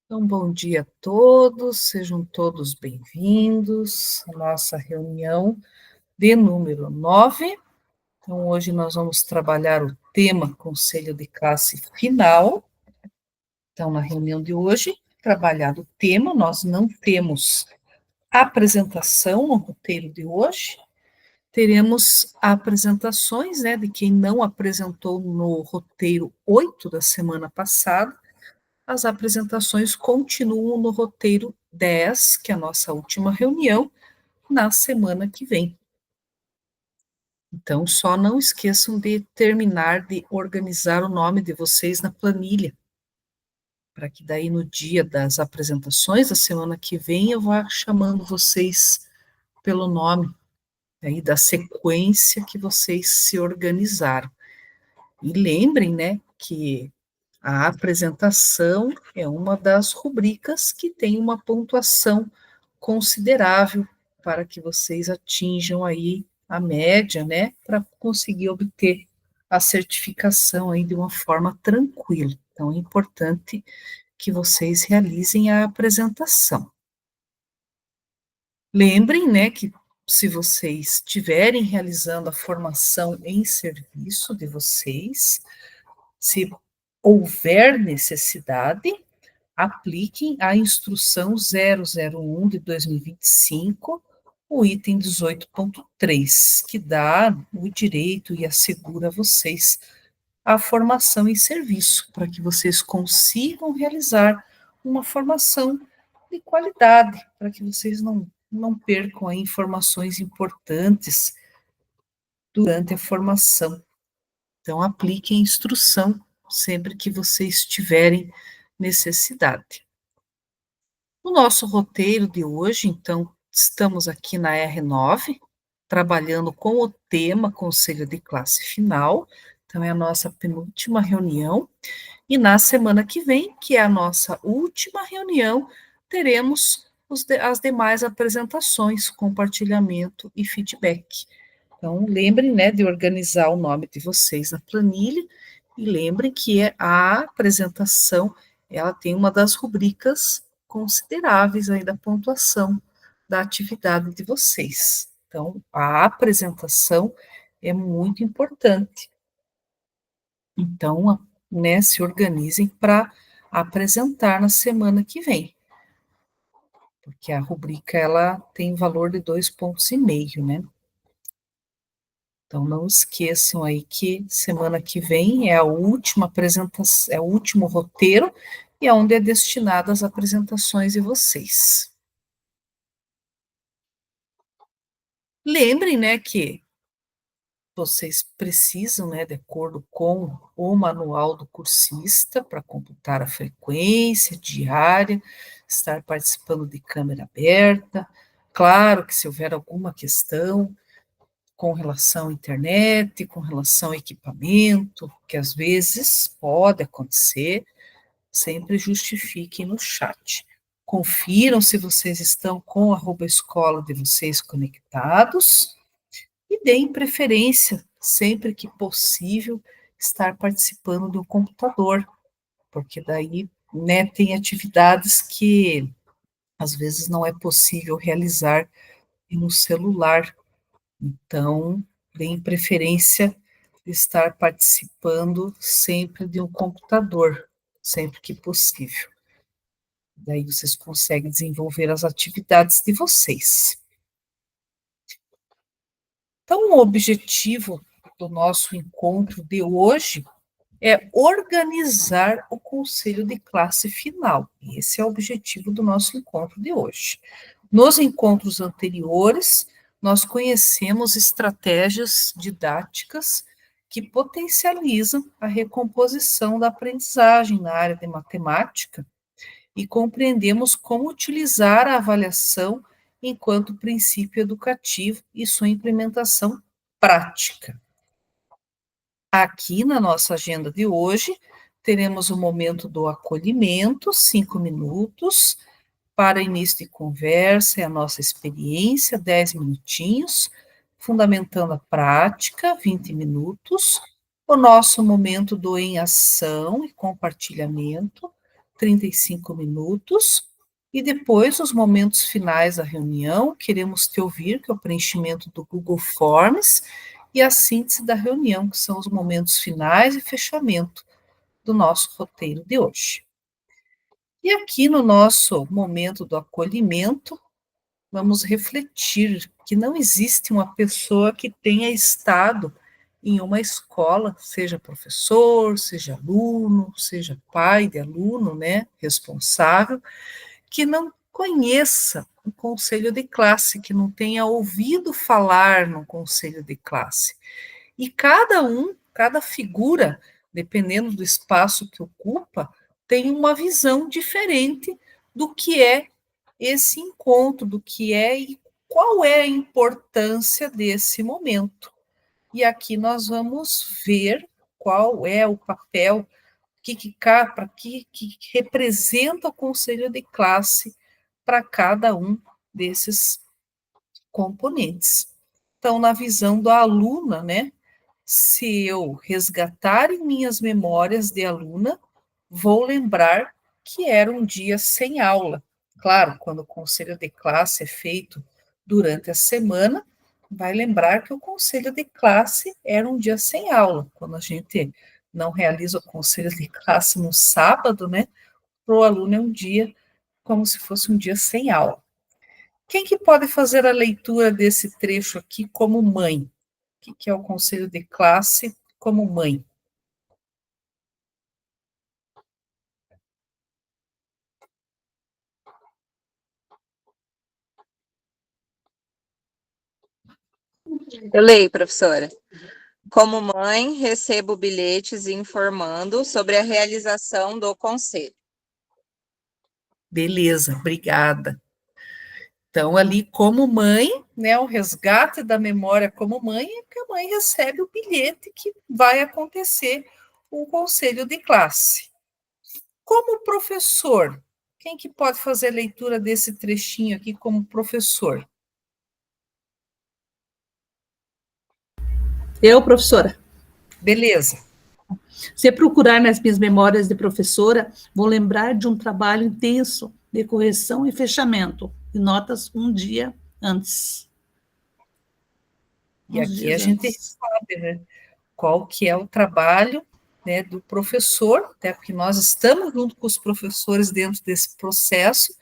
Então, bom dia a todos, sejam todos bem-vindos à nossa reunião de número 9. Então, hoje nós vamos trabalhar o tema Conselho de Classe Final. Então, na reunião de hoje, trabalhado o tema, nós não temos apresentação no roteiro de hoje, teremos apresentações, de quem não apresentou no roteiro 8 da semana passada. As apresentações continuam no roteiro 10, que é a nossa última reunião, na semana que vem. Então, só não esqueçam de terminar de organizar o nome de vocês na planilha, para que daí no dia das apresentações, da semana que vem, eu vá chamando vocês pelo nome, aí da sequência que vocês se organizaram. E lembrem, que a apresentação é uma das rubricas que tem uma pontuação considerável para que vocês atinjam aí a média, para conseguir obter a certificação aí de uma forma tranquila. Então, é importante que vocês realizem a apresentação. Lembrem, que se vocês estiverem realizando a formação em serviço de vocês, se houver necessidade, apliquem a instrução 001 de 2025, o item 18.3, que dá o direito e assegura a vocês a formação em serviço, para que vocês consigam realizar uma formação de qualidade, para que vocês não percam aí informações importantes durante a formação. Então, apliquem a instrução sempre que vocês tiverem necessidade. No nosso roteiro de hoje, então, estamos aqui na R9, trabalhando com o tema Conselho de Classe Final, então é a nossa penúltima reunião, e na semana que vem, que é a nossa última reunião, teremos as demais apresentações, compartilhamento e feedback. Então, lembrem, de organizar o nome de vocês na planilha, e lembrem que a apresentação, ela tem uma das rubricas consideráveis aí da pontuação da atividade de vocês. Então, a apresentação é muito importante. Então, se organizem para apresentar na semana que vem, porque a rubrica, ela tem valor de 2,5 pontos, né? Então, não esqueçam aí que semana que vem é a última apresentação, é o último roteiro e é onde é destinado as apresentações de vocês. Lembrem, que vocês precisam, de acordo com o manual do cursista, para computar a frequência diária, estar participando de câmera aberta. Claro que se houver alguma questão com relação à internet, com relação ao equipamento, que às vezes pode acontecer, sempre justifiquem no chat. Confiram se vocês estão com a escola de vocês conectados e deem preferência, sempre que possível, estar participando do computador, porque daí, tem atividades que às vezes não é possível realizar no celular. Então, deem preferência de estar participando sempre de um computador, sempre que possível. Daí vocês conseguem desenvolver as atividades de vocês. Então, o objetivo do nosso encontro de hoje é organizar o conselho de classe final. Esse é o objetivo do nosso encontro de hoje. Nos encontros anteriores, nós conhecemos estratégias didáticas que potencializam a recomposição da aprendizagem na área de matemática e compreendemos como utilizar a avaliação enquanto princípio educativo e sua implementação prática. Aqui na nossa agenda de hoje, teremos o momento do acolhimento, 5 minutos, para início de conversa, é a nossa experiência, 10 minutinhos, fundamentando a prática, 20 minutos, o nosso momento do em ação e compartilhamento, 35 minutos, e depois, os momentos finais da reunião, queremos te ouvir, que é o preenchimento do Google Forms, e a síntese da reunião, que são os momentos finais e fechamento do nosso roteiro de hoje. E aqui no nosso momento do acolhimento, vamos refletir que não existe uma pessoa que tenha estado em uma escola, seja professor, seja aluno, seja pai de aluno, né, responsável, que não conheça o conselho de classe, que não tenha ouvido falar no conselho de classe. E cada figura, dependendo do espaço que ocupa, tem uma visão diferente do que é esse encontro, do que é e qual é a importância desse momento. E aqui nós vamos ver qual é o papel que representa o conselho de classe para cada um desses componentes. Então, na visão da aluna, né, se eu resgatar em minhas memórias de aluna, vou lembrar que era um dia sem aula. Claro, quando o conselho de classe é feito durante a semana, vai lembrar que o conselho de classe era um dia sem aula. Quando a gente não realiza o conselho de classe no sábado, né, para o aluno é um dia como se fosse um dia sem aula. Quem que pode fazer a leitura desse trecho aqui como mãe? O que é o conselho de classe como mãe? Eu leio, professora. Como mãe, recebo bilhetes informando sobre a realização do conselho. Beleza, obrigada. Então, ali, como mãe, né, o resgate da memória como mãe é que a mãe recebe o bilhete que vai acontecer o conselho de classe. Como professor, quem que pode fazer a leitura desse trechinho aqui como professor? Eu, professora. Beleza. Se procurar nas minhas memórias de professora, vou lembrar de um trabalho intenso de correção e fechamento, de notas um dia antes. E aqui a gente sabe, né, qual que é o trabalho, né, do professor, até porque nós estamos junto com os professores dentro desse processo,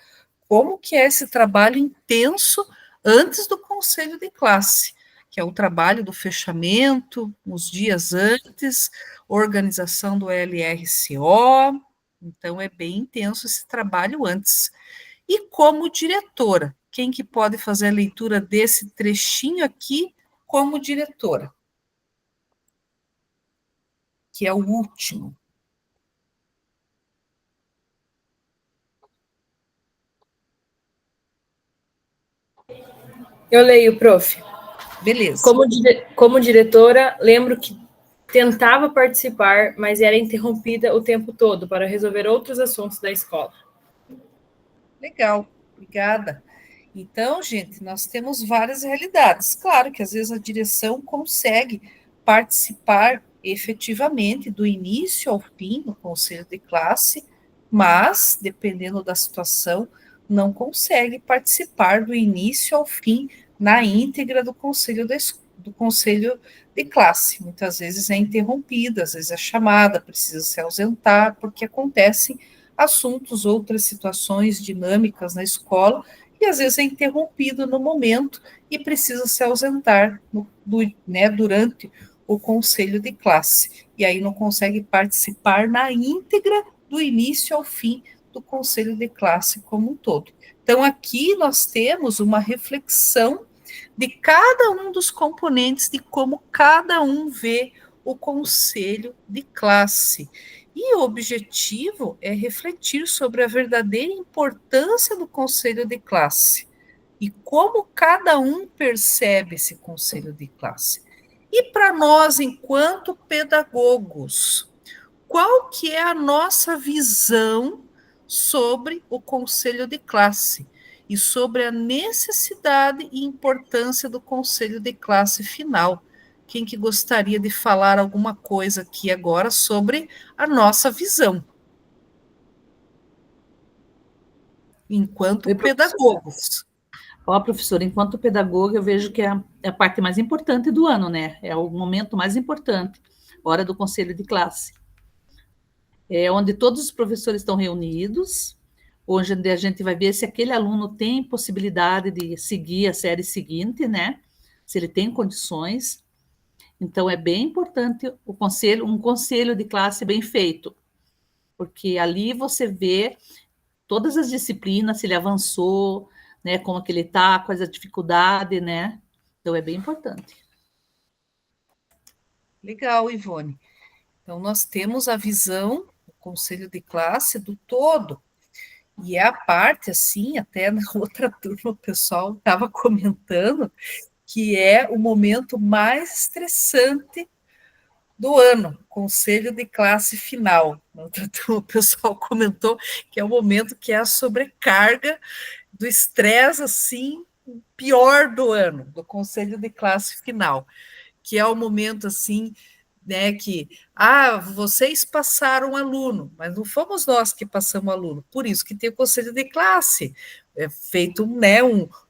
como que é esse trabalho intenso antes do conselho de classe, que é o trabalho do fechamento, uns dias antes, organização do LRCO, então é bem intenso esse trabalho antes. E como diretora, quem que pode fazer a leitura desse trechinho aqui como diretora? Que é o último. Eu leio, prof. Beleza. Como diretora, lembro que tentava participar, mas era interrompida o tempo todo para resolver outros assuntos da escola. Legal, obrigada. Então, gente, nós temos várias realidades. Claro que às vezes a direção consegue participar efetivamente do início ao fim no conselho de classe, mas, dependendo da situação, não consegue participar do início ao fim na íntegra do conselho de classe. Muitas vezes é interrompida, às vezes é chamada, precisa se ausentar, porque acontecem assuntos, outras situações dinâmicas na escola, e às vezes é interrompido no momento e precisa se ausentar durante o conselho de classe. E aí não consegue participar na íntegra do início ao fim do conselho de classe como um todo. Então, aqui nós temos uma reflexão de cada um dos componentes, de como cada um vê o conselho de classe. E o objetivo é refletir sobre a verdadeira importância do conselho de classe e como cada um percebe esse conselho de classe. E para nós, enquanto pedagogos, qual que é a nossa visão sobre o conselho de classe e sobre a necessidade e importância do conselho de classe final? Quem que gostaria de falar alguma coisa aqui agora sobre a nossa visão? enquanto Oi, professora. pedagogos. Ó, professora, enquanto pedagoga, eu vejo que é a parte mais importante do ano, né? É o momento mais importante, hora do conselho de classe. É onde todos os professores estão reunidos, onde a gente vai ver se aquele aluno tem possibilidade de seguir a série seguinte, né? Se ele tem condições. Então, é bem importante um conselho de classe bem feito, porque ali você vê todas as disciplinas, se ele avançou, né, como que ele está, quais a dificuldade, né? Então, é bem importante. Legal, Ivone. Então, nós temos a visão do conselho de classe do todo, e é a parte, assim, até na outra turma o pessoal estava comentando, que é o momento mais estressante do ano, conselho de classe final. Na outra turma o pessoal comentou que é o momento que é a sobrecarga do estresse, assim, pior do ano, do conselho de classe final, que é o momento, assim, né, que, vocês passaram aluno, mas não fomos nós que passamos aluno, por isso que tem o conselho de classe, é feito, né,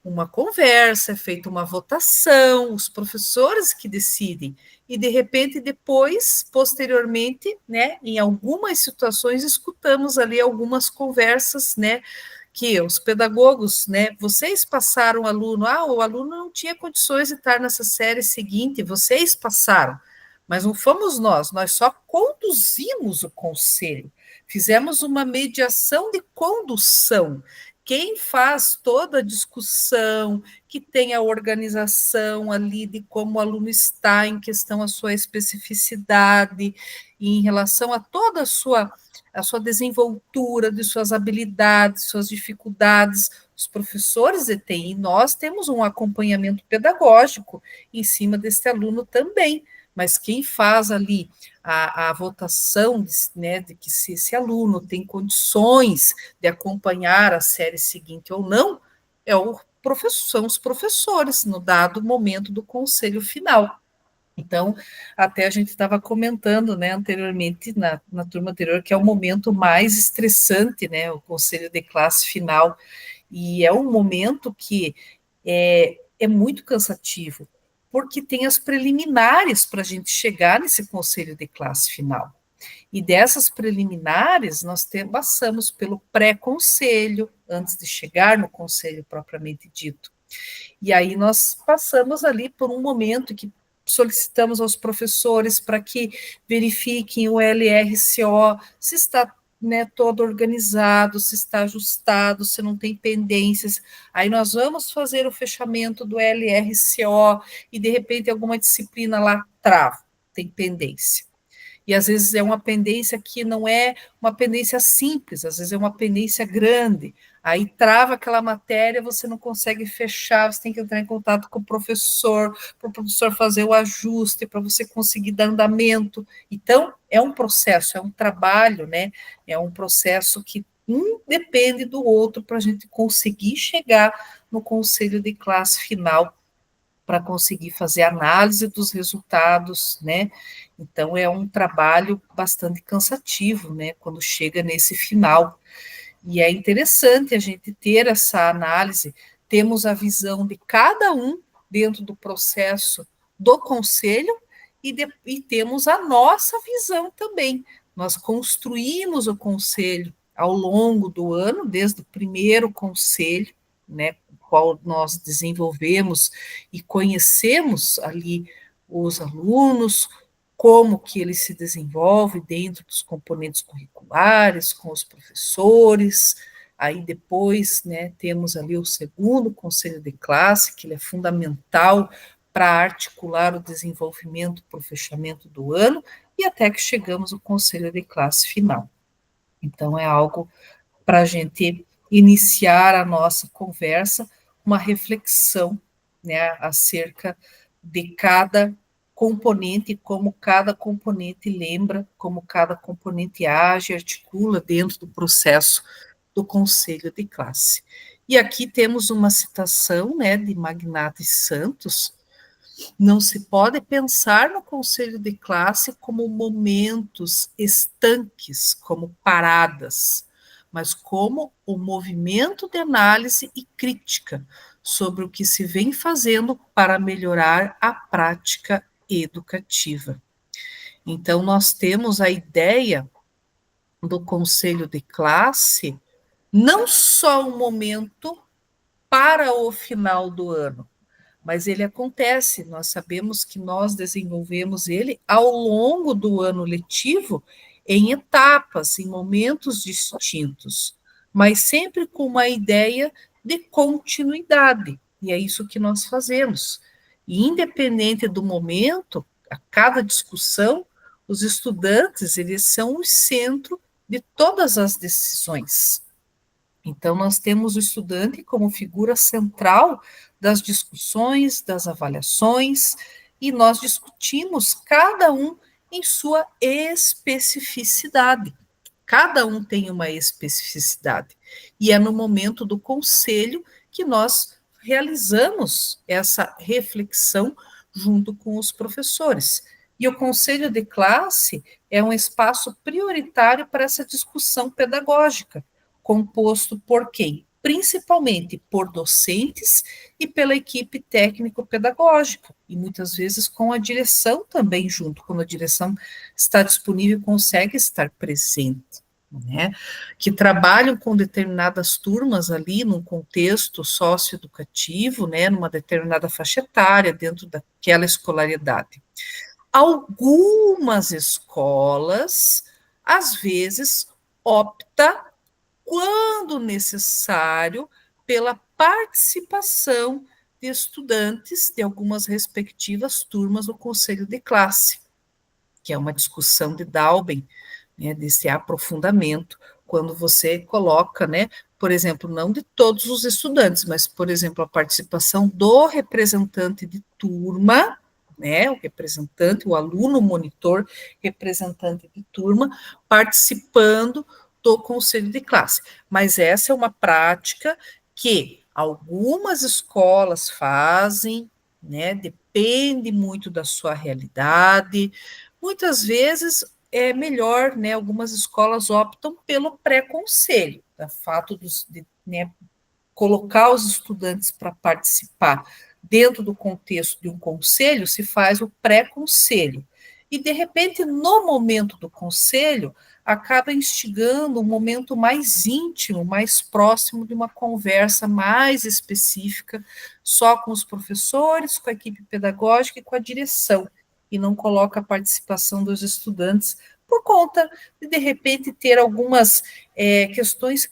uma conversa, é feita uma votação, os professores que decidem, e de repente depois, posteriormente, né, em algumas situações, escutamos ali algumas conversas, né, que os pedagogos, né, vocês passaram aluno, o aluno não tinha condições de estar nessa série seguinte, vocês passaram, mas não fomos nós só conduzimos o conselho, fizemos uma mediação de condução. Quem faz toda a discussão, que tem a organização ali de como o aluno está em questão à sua especificidade, em relação a toda a sua desenvoltura, de suas habilidades, suas dificuldades, os professores de TI, nós temos um acompanhamento pedagógico em cima desse aluno também, mas quem faz ali a votação, né, de que se esse aluno tem condições de acompanhar a série seguinte ou não, são os professores, no dado momento do conselho final. Então, até a gente estava comentando, né, anteriormente, na turma anterior, que é o momento mais estressante, né, o conselho de classe final, e é um momento que é muito cansativo, porque tem as preliminares para a gente chegar nesse conselho de classe final. E dessas preliminares, nós passamos pelo pré-conselho, antes de chegar no conselho propriamente dito. E aí nós passamos ali por um momento que solicitamos aos professores para que verifiquem o LRCO, se está, né, todo organizado, se está ajustado, se não tem pendências. Aí nós vamos fazer o fechamento do LRCO e, de repente, alguma disciplina lá trava, tem pendência. E às vezes é uma pendência que não é uma pendência simples, às vezes é uma pendência grande. Aí trava aquela matéria, você não consegue fechar, você tem que entrar em contato com o professor, para o professor fazer o ajuste, para você conseguir dar andamento. Então, é um processo, é um trabalho, né? É um processo que um depende do outro para a gente conseguir chegar no conselho de classe final, para conseguir fazer análise dos resultados, né? Então, é um trabalho bastante cansativo, né? Quando chega nesse final. E é interessante a gente ter essa análise, temos a visão de cada um dentro do processo do conselho e temos a nossa visão também. Nós construímos o conselho ao longo do ano, desde o primeiro conselho, né, qual nós desenvolvemos e conhecemos ali os alunos, como que ele se desenvolve dentro dos componentes curriculares, com os professores. Aí depois, né, temos ali o segundo conselho de classe, que ele é fundamental para articular o desenvolvimento para o fechamento do ano, e até que chegamos ao conselho de classe final. Então, é algo para a gente iniciar a nossa conversa, uma reflexão, né, acerca de cada componente, como cada componente lembra, como cada componente age, articula dentro do processo do conselho de classe. E aqui temos uma citação, né, de Magnata e Santos: não se pode pensar no conselho de classe como momentos estanques, como paradas, mas como o movimento de análise e crítica sobre o que se vem fazendo para melhorar a prática educativa. Então, nós temos a ideia do conselho de classe, não só um momento para o final do ano, mas ele acontece, nós sabemos que nós desenvolvemos ele ao longo do ano letivo, em etapas, em momentos distintos, mas sempre com uma ideia de continuidade, e é isso que nós fazemos. E independente do momento, a cada discussão, os estudantes, eles são o centro de todas as decisões. Então, nós temos o estudante como figura central das discussões, das avaliações, e nós discutimos cada um em sua especificidade. Cada um tem uma especificidade. E é no momento do conselho que nós realizamos essa reflexão junto com os professores. E o conselho de classe é um espaço prioritário para essa discussão pedagógica, composto por quem? Principalmente por docentes e pela equipe técnico-pedagógica, e muitas vezes com a direção também junto, quando a direção está disponível, consegue estar presente, né? Que trabalham com determinadas turmas ali, num contexto socioeducativo, né, numa determinada faixa etária, dentro daquela escolaridade. Algumas escolas, às vezes, opta, quando necessário, pela participação de estudantes de algumas respectivas turmas do conselho de classe, que é uma discussão de Dalben, né, desse aprofundamento, quando você coloca, né, por exemplo, não de todos os estudantes, mas, por exemplo, a participação do representante de turma, né, o representante, o aluno monitor, representante de turma, participando do conselho de classe. Mas essa é uma prática que algumas escolas fazem, né, depende muito da sua realidade. Muitas vezes é melhor, né, algumas escolas optam pelo pré-conselho, o fato de, né, colocar os estudantes para participar dentro do contexto de um conselho, se faz o pré-conselho. E, de repente, no momento do conselho, acaba instigando um momento mais íntimo, mais próximo de uma conversa mais específica, só com os professores, com a equipe pedagógica e com a direção, e não coloca a participação dos estudantes, por conta de repente, ter algumas questões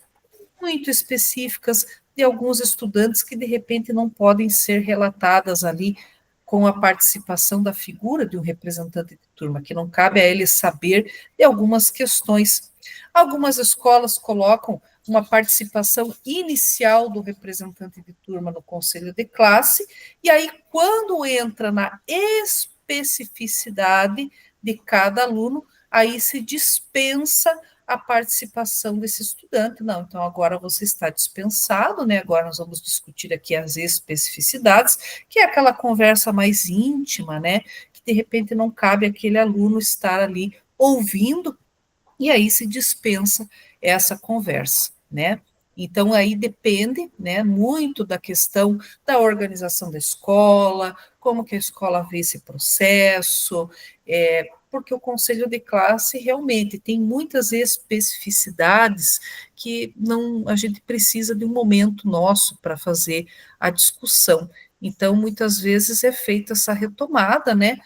muito específicas de alguns estudantes que, de repente, não podem ser relatadas ali com a participação da figura de um representante de turma, que não cabe a ele saber de algumas questões. Algumas escolas colocam uma participação inicial do representante de turma no conselho de classe, e aí, quando entra na especificidade de cada aluno, aí se dispensa a participação desse estudante. Não, então agora você está dispensado, né? Agora nós vamos discutir aqui as especificidades, que é aquela conversa mais íntima, né? Que de repente não cabe aquele aluno estar ali ouvindo, e aí se dispensa essa conversa, né? Então, aí depende, né, muito da questão da organização da escola, como que a escola vê esse processo, porque o conselho de classe realmente tem muitas especificidades que não, a gente precisa de um momento nosso para fazer a discussão. Então, muitas vezes é feita essa retomada, né,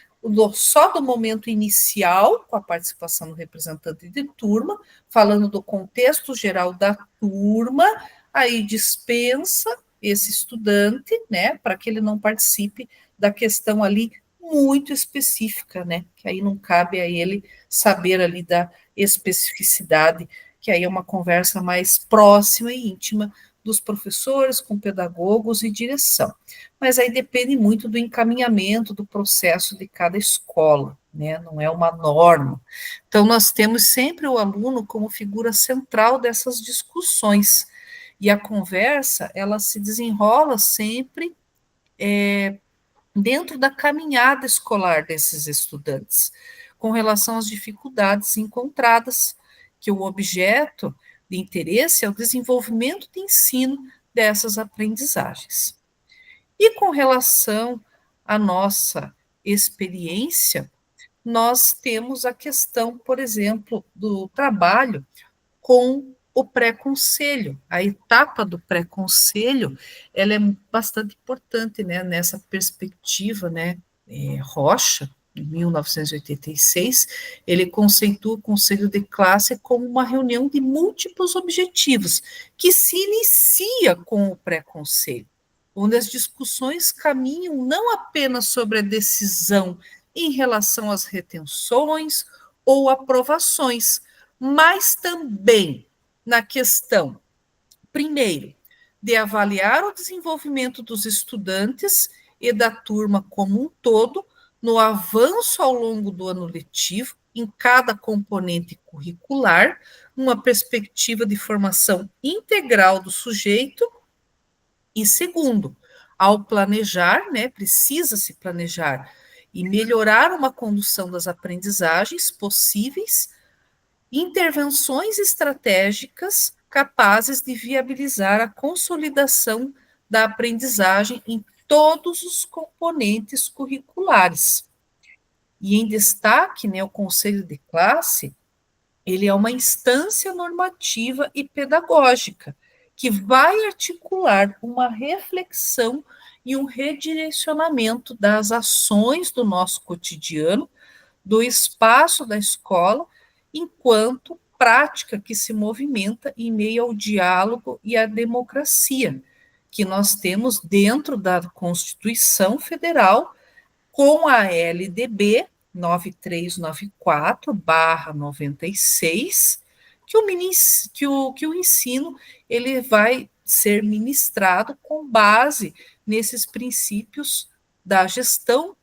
só do momento inicial, com a participação do representante de turma, falando do contexto geral da turma, aí dispensa esse estudante, né, para que ele não participe da questão ali muito específica, né, que aí não cabe a ele saber ali da especificidade, que aí é uma conversa mais próxima e íntima dos professores com pedagogos e direção. Mas aí depende muito do encaminhamento do processo de cada escola, né, não é uma norma. Então, nós temos sempre o aluno como figura central dessas discussões, e a conversa, ela se desenrola sempre dentro da caminhada escolar desses estudantes, com relação às dificuldades encontradas, que o objeto de interesse é o desenvolvimento de ensino dessas aprendizagens. E com relação à nossa experiência, nós temos a questão, por exemplo, do trabalho com o pré-conselho. A etapa do pré-conselho, ela é bastante importante, né, nessa perspectiva, né, Rocha, em 1986, ele conceitua o conselho de classe como uma reunião de múltiplos objetivos, que se inicia com o pré-conselho, onde as discussões caminham não apenas sobre a decisão em relação às retenções ou aprovações, mas também na questão, primeiro, de avaliar o desenvolvimento dos estudantes e da turma como um todo, no avanço ao longo do ano letivo, em cada componente curricular, uma perspectiva de formação integral do sujeito. E segundo, ao planejar, né, precisa-se planejar e melhorar uma condução das aprendizagens possíveis, intervenções estratégicas capazes de viabilizar a consolidação da aprendizagem em todos os componentes curriculares. E em destaque, né, o conselho de classe, ele é uma instância normativa e pedagógica que vai articular uma reflexão e um redirecionamento das ações do nosso cotidiano, do espaço da escola, enquanto prática que se movimenta em meio ao diálogo e à democracia, que nós temos dentro da Constituição Federal, com a LDB 9394/96, que o ensino ele vai ser ministrado com base nesses princípios da gestão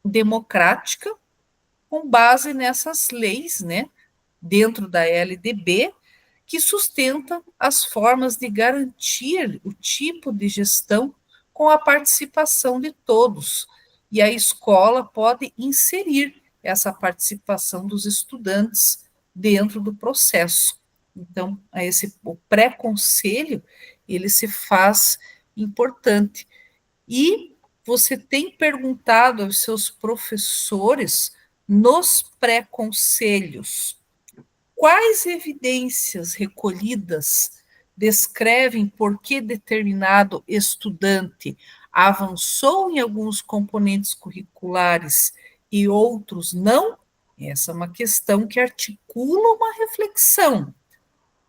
democrática, com base nessas leis, né, dentro da LDB, que sustenta as formas de garantir o tipo de gestão com a participação de todos. E a escola pode inserir essa participação dos estudantes dentro do processo. Então, o pré-conselho, ele se faz importante. E você tem perguntado aos seus professores nos pré-conselhos quais evidências recolhidas descrevem por que determinado estudante avançou em alguns componentes curriculares e outros não? Essa é uma questão que articula uma reflexão.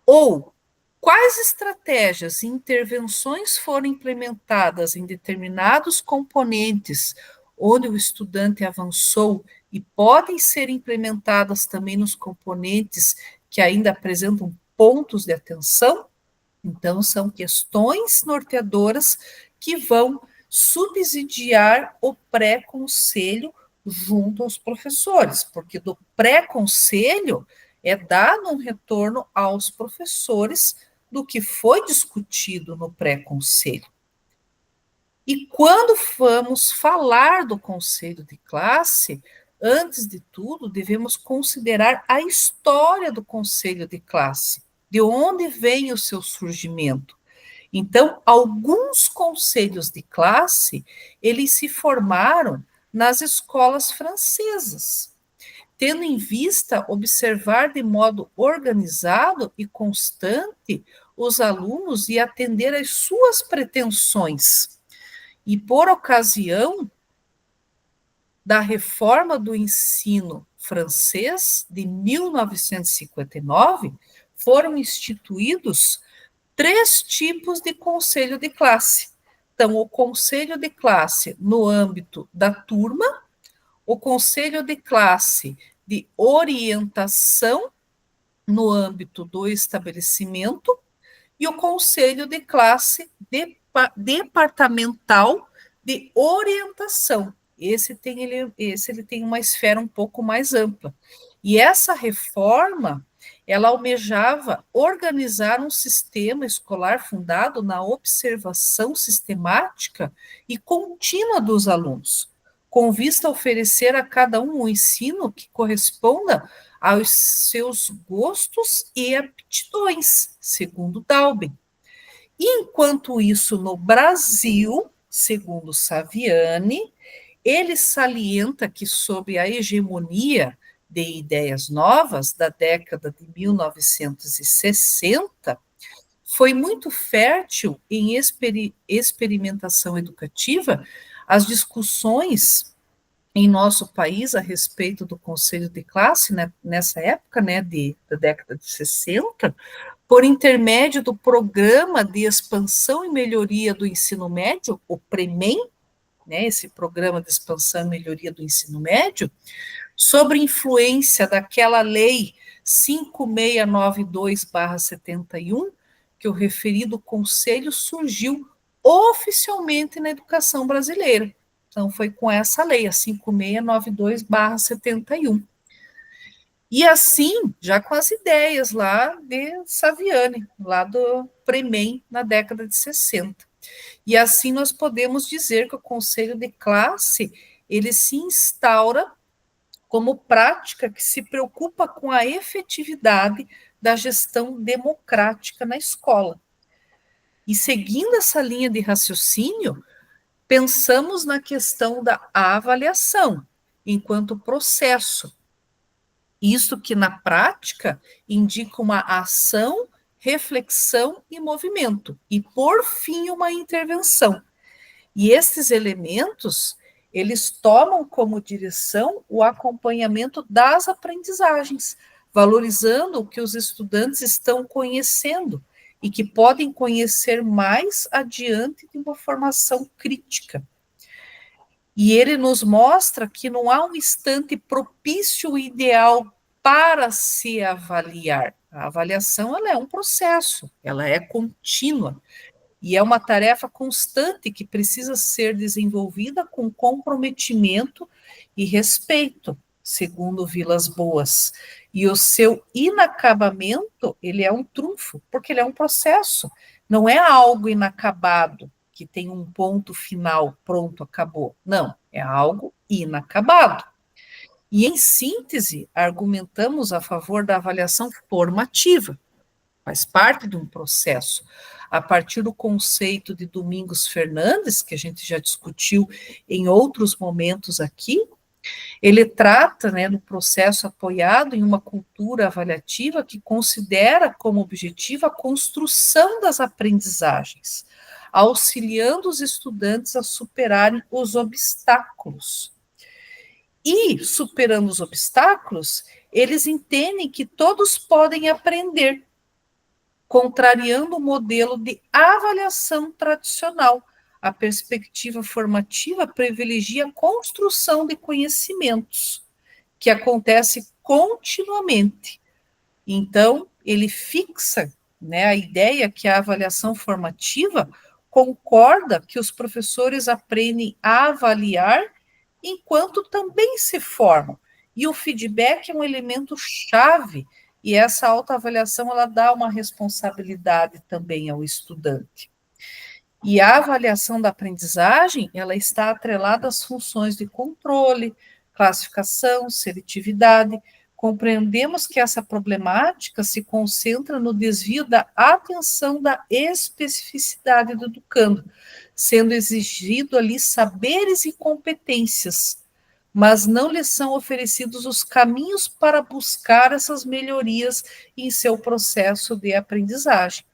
Ou quais estratégias e intervenções foram implementadas em determinados componentes onde o estudante avançou e podem ser implementadas também nos componentes que ainda apresentam pontos de atenção? Então, são questões norteadoras que vão subsidiar o pré-conselho junto aos professores, porque do pré-conselho é dado um retorno aos professores do que foi discutido no pré-conselho. E quando vamos falar do conselho de classe, antes de tudo, devemos considerar a história do conselho de classe, de onde vem o seu surgimento. Então, alguns conselhos de classe, eles se formaram nas escolas francesas, tendo em vista observar de modo organizado e constante os alunos e atender às suas pretensões. E por ocasião da reforma do ensino francês de 1959, foram instituídos 3 tipos de conselho de classe. Então, o conselho de classe no âmbito da turma, o conselho de classe de orientação no âmbito do estabelecimento e o conselho de classe departamental de orientação. Esse ele tem uma esfera um pouco mais ampla. E essa reforma, ela almejava organizar um sistema escolar fundado na observação sistemática e contínua dos alunos, com vista a oferecer a cada um ensino que corresponda aos seus gostos e aptidões, segundo Dalben. E, enquanto isso, no Brasil, segundo Saviani, ele salienta que, sob a hegemonia de ideias novas da década de 1960, foi muito fértil em experimentação educativa as discussões em nosso país a respeito do conselho de classe, né, nessa época, né, da década de 60, por intermédio do Programa de Expansão e Melhoria do Ensino Médio, o PREMEM, né, esse Programa de Expansão e Melhoria do Ensino Médio, sob influência daquela Lei 5692/71, que o referido conselho surgiu oficialmente na educação brasileira. Então, foi com essa lei, a 5692/71. E assim, já com as ideias lá de Saviani, lá do PREMEM, na década de 60. E assim nós podemos dizer que o conselho de classe, ele se instaura como prática que se preocupa com a efetividade da gestão democrática na escola. E seguindo essa linha de raciocínio, pensamos na questão da avaliação enquanto processo. Isto que, na prática, indica uma ação, reflexão e movimento, e, por fim, uma intervenção. E esses elementos, eles tomam como direção o acompanhamento das aprendizagens, valorizando o que os estudantes estão conhecendo e que podem conhecer mais adiante de uma formação crítica. E ele nos mostra que não há um instante propício ideal para se avaliar. A avaliação, ela é um processo, ela é contínua, e é uma tarefa constante que precisa ser desenvolvida com comprometimento e respeito, segundo Vilas Boas. E o seu inacabamento, ele é um trunfo, porque ele é um processo, não é algo inacabado, que tem um ponto final, pronto, acabou. Não, é algo inacabado. E, em síntese, argumentamos a favor da avaliação formativa, faz parte de um processo, a partir do conceito de Domingos Fernandes, que a gente já discutiu em outros momentos aqui. Ele trata, né, do processo apoiado em uma cultura avaliativa que considera como objetivo a construção das aprendizagens, auxiliando os estudantes a superarem os obstáculos. E, superando os obstáculos, eles entendem que todos podem aprender, contrariando o modelo de avaliação tradicional. A perspectiva formativa privilegia a construção de conhecimentos, que acontece continuamente. Então, ele fixa, né, a ideia que a avaliação formativa concorda que os professores aprendem a avaliar enquanto também se formam. E o feedback é um elemento chave, e essa autoavaliação, ela dá uma responsabilidade também ao estudante. E a avaliação da aprendizagem, ela está atrelada às funções de controle, classificação, seletividade. Compreendemos que essa problemática se concentra no desvio da atenção da especificidade do educando, sendo exigido ali saberes e competências, mas não lhes são oferecidos os caminhos para buscar essas melhorias em seu processo de aprendizagem.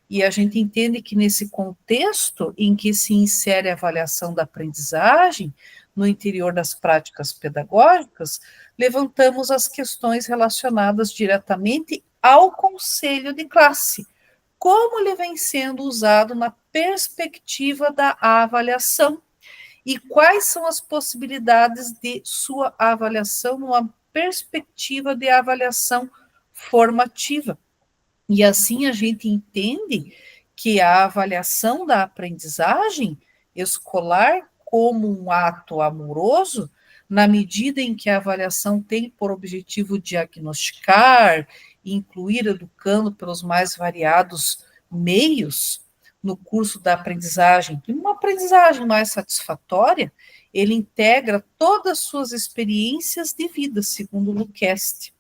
E a gente entende que nesse contexto em que se insere a avaliação da aprendizagem, no interior das práticas pedagógicas, levantamos as questões relacionadas diretamente ao conselho de classe, como ele vem sendo usado na perspectiva da avaliação, e quais são as possibilidades de sua avaliação numa perspectiva de avaliação formativa. E assim a gente entende que a avaliação da aprendizagem escolar como um ato amoroso, na medida em que a avaliação tem por objetivo diagnosticar, incluir educando pelos mais variados meios no curso da aprendizagem, e uma aprendizagem mais satisfatória, ele integra todas as suas experiências de vida, segundo Luqueste.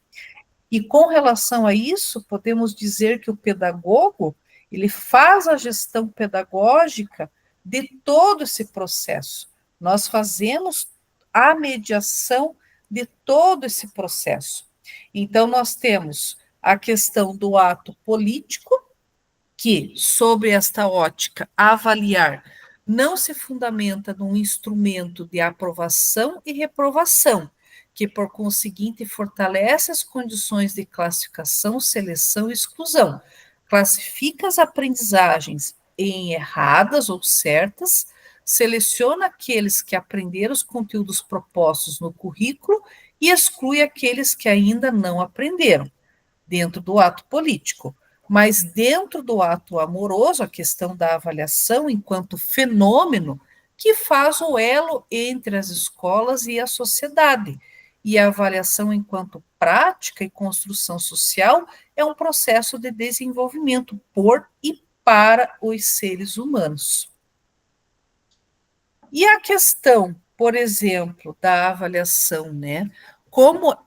E com relação a isso, podemos dizer que o pedagogo, ele faz a gestão pedagógica de todo esse processo. Nós fazemos a mediação de todo esse processo. Então, nós temos a questão do ato político, que, sob esta ótica, avaliar não se fundamenta num instrumento de aprovação e reprovação, que, por conseguinte, fortalece as condições de classificação, seleção e exclusão, classifica as aprendizagens em erradas ou certas, seleciona aqueles que aprenderam os conteúdos propostos no currículo e exclui aqueles que ainda não aprenderam, dentro do ato político. Mas dentro do ato amoroso, a questão da avaliação enquanto fenômeno que faz o elo entre as escolas e a sociedade. E a avaliação enquanto prática e construção social é um processo de desenvolvimento por e para os seres humanos. E a questão, por exemplo, da avaliação, né? Como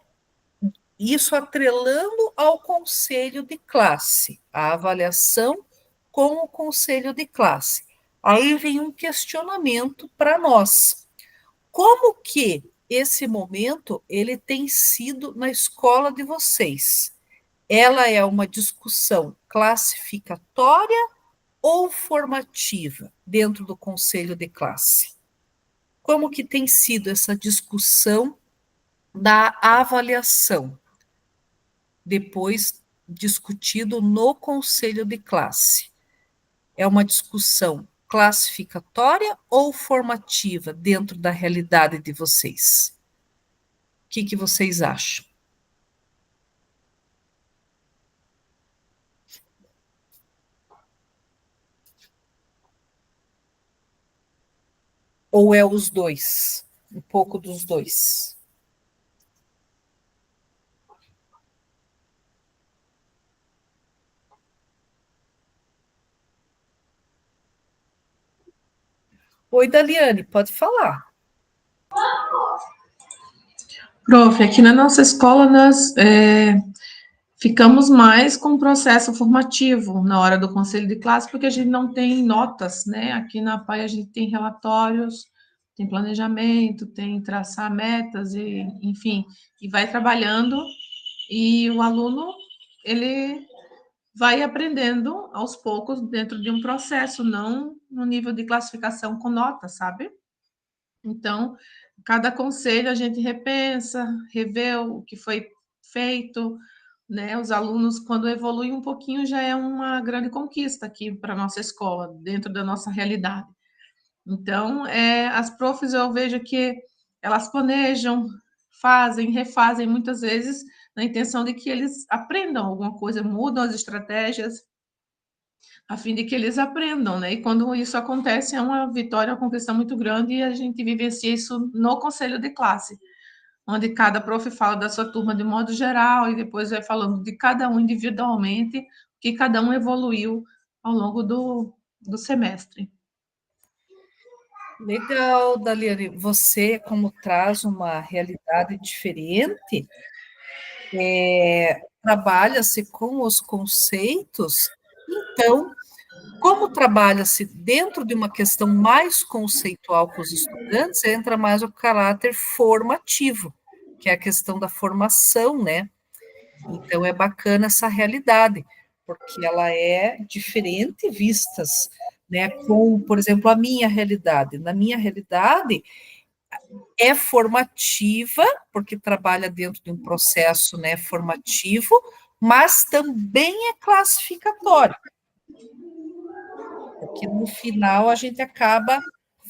isso atrelando ao conselho de classe, a avaliação com o conselho de classe. Aí vem um questionamento para nós. Como que esse momento ele tem sido na escola de vocês? Ela é uma discussão classificatória ou formativa dentro do conselho de classe? Como que tem sido essa discussão da avaliação? Depois discutido no conselho de classe. É uma discussão classificatória ou formativa dentro da realidade de vocês? O que vocês acham? Ou é os dois? Um pouco dos dois? Oi, Daliane, pode falar. Prof, aqui na nossa escola nós ficamos mais com o processo formativo na hora do conselho de classe, porque a gente não tem notas, né? Aqui na PAI a gente tem relatórios, tem planejamento, tem traçar metas, e, enfim, e vai trabalhando, e o aluno, ele vai aprendendo aos poucos dentro de um processo, não no nível de classificação com nota, sabe? Então, cada conselho a gente repensa, revê o que foi feito, né? Os alunos, quando evoluem um pouquinho, já é uma grande conquista aqui para a nossa escola, dentro da nossa realidade. Então, as profs, eu vejo que elas planejam, fazem, refazem muitas vezes, na intenção de que eles aprendam alguma coisa, mudam as estratégias, a fim de que eles aprendam, né? E quando isso acontece, é uma vitória, uma conquista muito grande, e a gente vivencia isso no conselho de classe, onde cada prof fala da sua turma de modo geral, e depois vai falando de cada um individualmente, que cada um evoluiu ao longo do semestre. Legal, Daliane. Você, como traz uma realidade diferente, trabalha-se com os conceitos, então, como trabalha-se dentro de uma questão mais conceitual com os estudantes, entra mais o caráter formativo, que é a questão da formação, né? Então, é bacana essa realidade, porque ela é diferente vistas, né, com, por exemplo, a minha realidade. Na minha realidade, é formativa, porque trabalha dentro de um processo, né, formativo, mas também é classificatório, porque no final a gente acaba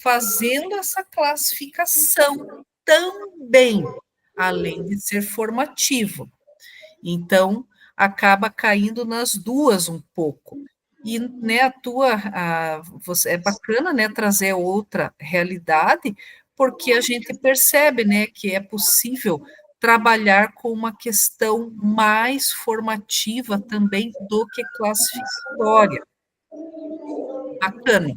fazendo essa classificação também, além de ser formativo. Então, acaba caindo nas duas um pouco. E, né, você, é bacana, né, trazer outra realidade, porque a gente percebe, né, que é possível trabalhar com uma questão mais formativa também do que classificatória. Bacana.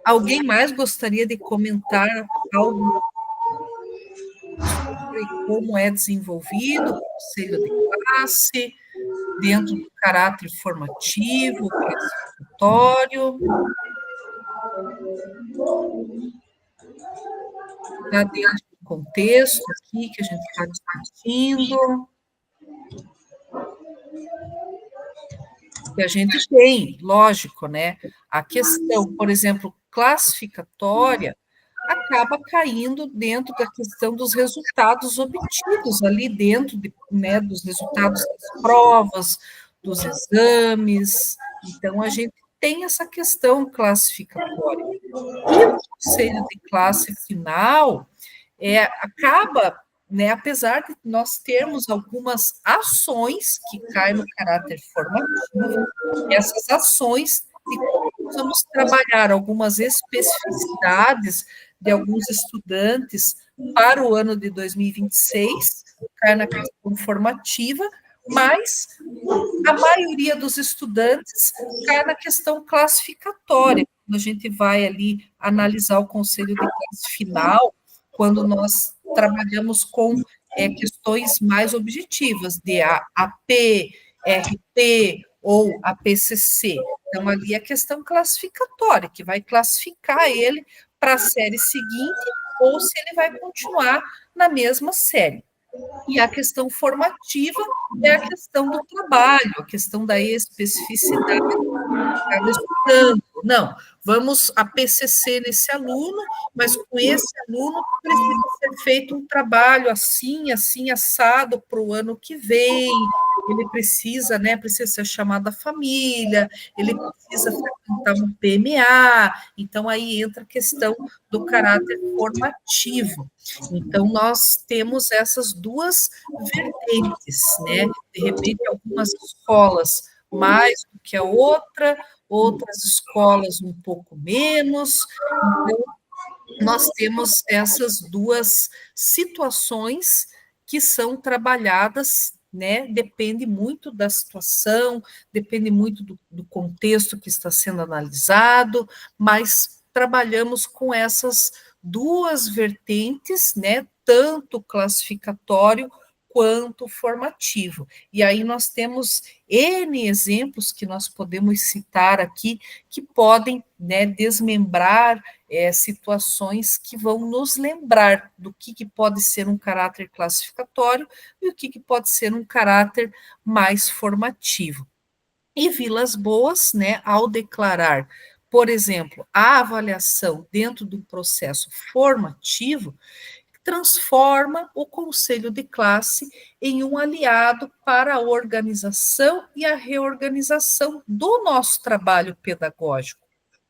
Alguém mais gostaria de comentar algo sobre e como é desenvolvido o conselho de classe, dentro do caráter formativo, classificatório. Está dentro do contexto aqui que a gente está discutindo. Que a gente tem, lógico, né? A questão, por exemplo, classificatória, acaba caindo dentro da questão dos resultados obtidos ali dentro né, dos resultados das provas, dos exames. Então, a gente tem essa questão classificatória. E o conselho de classe final acaba, né, apesar de nós termos algumas ações que caem no caráter formativo, essas ações de como nós vamos trabalhar algumas especificidades de alguns estudantes para o ano de 2026, cai na questão formativa, mas a maioria dos estudantes cai na questão classificatória. Quando a gente vai ali analisar o conselho de classe final, quando nós trabalhamos com questões mais objetivas, de AP, RP ou APCC. Então, ali é a questão classificatória, que vai classificar ele para a série seguinte, ou se ele vai continuar na mesma série. E a questão formativa é a questão do trabalho, a questão da especificidade de cada estudante. Não, vamos a PCC nesse aluno, mas com esse aluno precisa ser feito um trabalho assim, assim, assado para o ano que vem. Ele precisa, né, precisa ser chamado à família, ele precisa frequentar um PMA, então aí entra a questão do caráter formativo. Então, nós temos essas duas vertentes, né? De repente, algumas escolas mais do que a outra, outras escolas um pouco menos. Então, nós temos essas duas situações que são trabalhadas, né? Depende muito da situação, depende muito do contexto que está sendo analisado, mas trabalhamos com essas duas vertentes, né? Tanto classificatório quanto formativo. E aí nós temos N exemplos que nós podemos citar aqui que podem, né, desmembrar situações que vão nos lembrar do que pode ser um caráter classificatório e o que pode ser um caráter mais formativo. E Vilas Boas, né, ao declarar, por exemplo, a avaliação dentro do processo formativo, transforma o conselho de classe em um aliado para a organização e a reorganização do nosso trabalho pedagógico,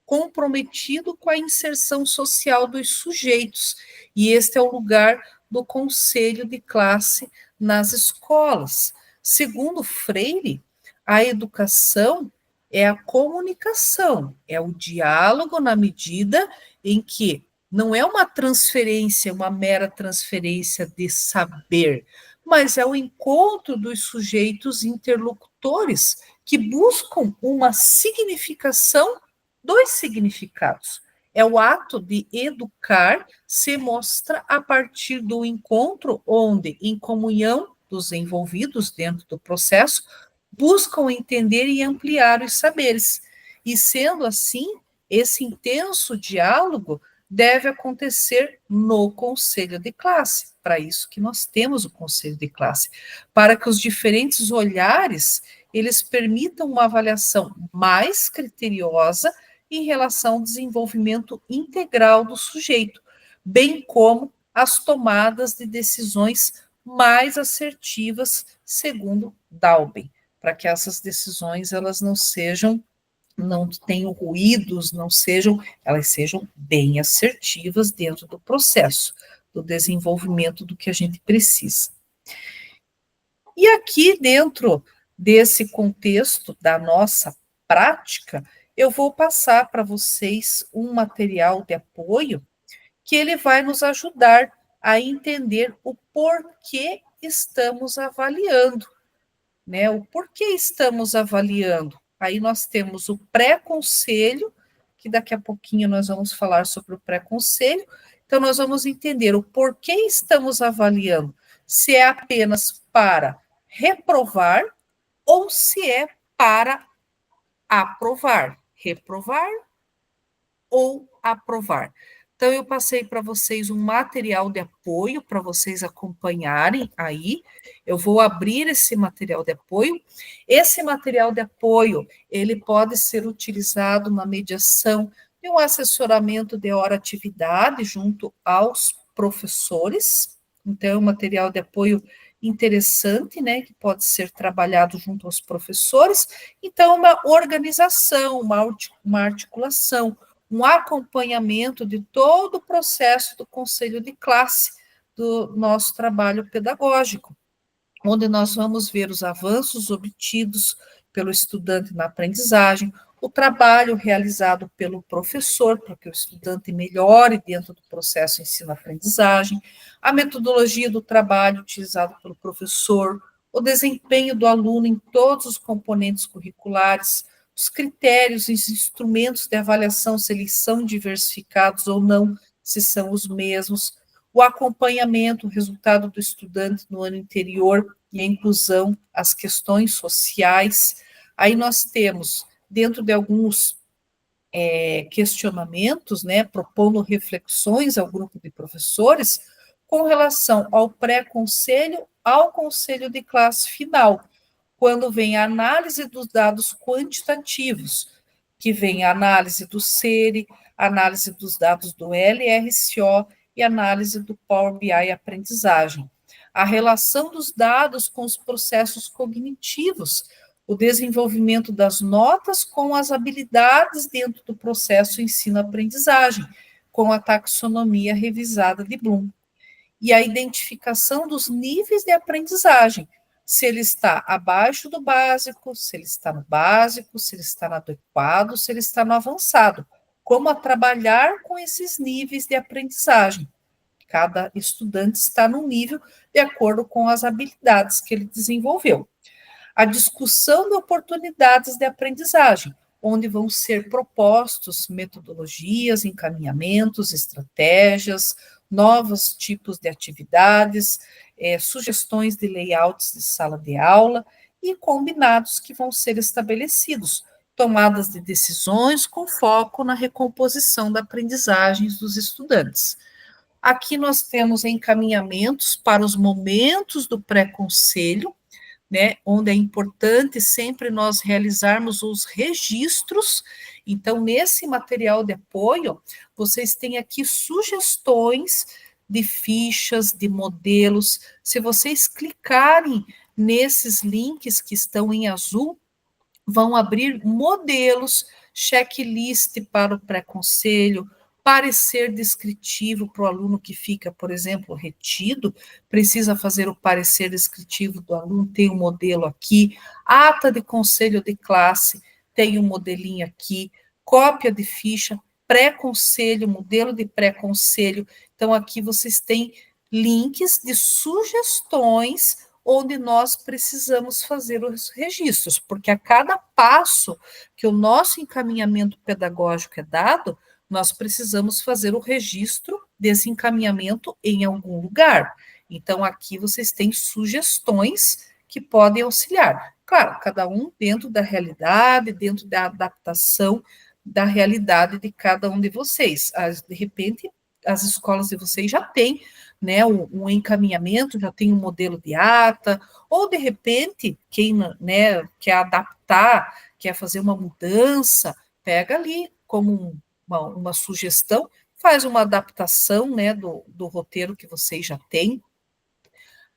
comprometido com a inserção social dos sujeitos. E este é o lugar do conselho de classe nas escolas. Segundo Freire, a educação é a comunicação, é o diálogo na medida em que não é uma transferência, uma mera transferência de saber, mas é o encontro dos sujeitos interlocutores que buscam uma significação dos significados. É o ato de educar se mostra a partir do encontro onde, em comunhão dos envolvidos dentro do processo, buscam entender e ampliar os saberes. E sendo assim, esse intenso diálogo deve acontecer no conselho de classe. Para isso que nós temos o conselho de classe, para que os diferentes olhares eles permitam uma avaliação mais criteriosa em relação ao desenvolvimento integral do sujeito, bem como as tomadas de decisões mais assertivas, segundo Dalben, para que essas decisões elas não tenham ruídos, elas sejam bem assertivas dentro do processo, do desenvolvimento do que a gente precisa. E aqui, dentro desse contexto da nossa prática, eu vou passar para vocês um material de apoio que ele vai nos ajudar a entender o porquê estamos avaliando, né? O porquê estamos avaliando. Aí nós temos o pré-conselho, que daqui a pouquinho nós vamos falar sobre o pré-conselho. Então, nós vamos entender o porquê estamos avaliando. se é apenas para reprovar ou se é para aprovar. Reprovar ou aprovar. Então, eu passei para vocês um material de apoio para vocês acompanharem aí. Eu vou abrir esse material de apoio. Esse material de apoio, ele pode ser utilizado na mediação de um assessoramento de hora-atividade junto aos professores. Então, é um material de apoio interessante, né, que pode ser trabalhado junto aos professores. Então, uma organização, uma articulação, um acompanhamento de todo o processo do conselho de classe do nosso trabalho pedagógico, onde nós vamos ver os avanços obtidos pelo estudante na aprendizagem, o trabalho realizado pelo professor, para que o estudante melhore dentro do processo ensino-aprendizagem, a metodologia do trabalho utilizado pelo professor, o desempenho do aluno em todos os componentes curriculares, os critérios e os instrumentos de avaliação, se eles são diversificados ou não, se são os mesmos, o acompanhamento, o resultado do estudante no ano anterior e a inclusão, as questões sociais. Aí nós temos, dentro de alguns questionamentos, né, propondo reflexões ao grupo de professores com relação ao pré-conselho ao conselho de classe final, quando vem a análise dos dados quantitativos, que vem a análise do SERE, análise dos dados do LRCO e análise do Power BI aprendizagem. A relação dos dados com os processos cognitivos, o desenvolvimento das notas com as habilidades dentro do processo ensino-aprendizagem, com a taxonomia revisada de Bloom. E a identificação dos níveis de aprendizagem, se ele está abaixo do básico, se ele está no básico, se ele está no adequado, se ele está no avançado. Como a trabalhar com esses níveis de aprendizagem. Cada estudante está num nível de acordo com as habilidades que ele desenvolveu. A discussão de oportunidades de aprendizagem, onde vão ser propostos metodologias, encaminhamentos, estratégias, novos tipos de atividades, sugestões de layouts de sala de aula e combinados que vão ser estabelecidos, tomadas de decisões com foco na recomposição da aprendizagem dos estudantes. Aqui nós temos encaminhamentos para os momentos do pré-conselho, né, onde é importante sempre nós realizarmos os registros. Então, nesse material de apoio, vocês têm aqui sugestões de fichas, de modelos. Se vocês clicarem nesses links que estão em azul, vão abrir modelos, checklist para o pré-conselho, parecer descritivo para o aluno que fica, por exemplo, retido, precisa fazer o parecer descritivo do aluno, tem um modelo aqui, ata de conselho de classe, tem um modelinho aqui, cópia de ficha, pré-conselho, modelo de pré-conselho. Então, aqui vocês têm links de sugestões onde nós precisamos fazer os registros, porque a cada passo que o nosso encaminhamento pedagógico é dado, nós precisamos fazer o registro desse encaminhamento em algum lugar. Então, aqui vocês têm sugestões que podem auxiliar. Claro, cada um dentro da realidade, dentro da adaptação da realidade de cada um de vocês. De repente, as escolas de vocês já têm, né, um encaminhamento, já tem um modelo de ata, ou de repente, quem, né, quer adaptar, quer fazer uma mudança, pega ali como uma sugestão, faz uma adaptação, né, do roteiro que vocês já têm.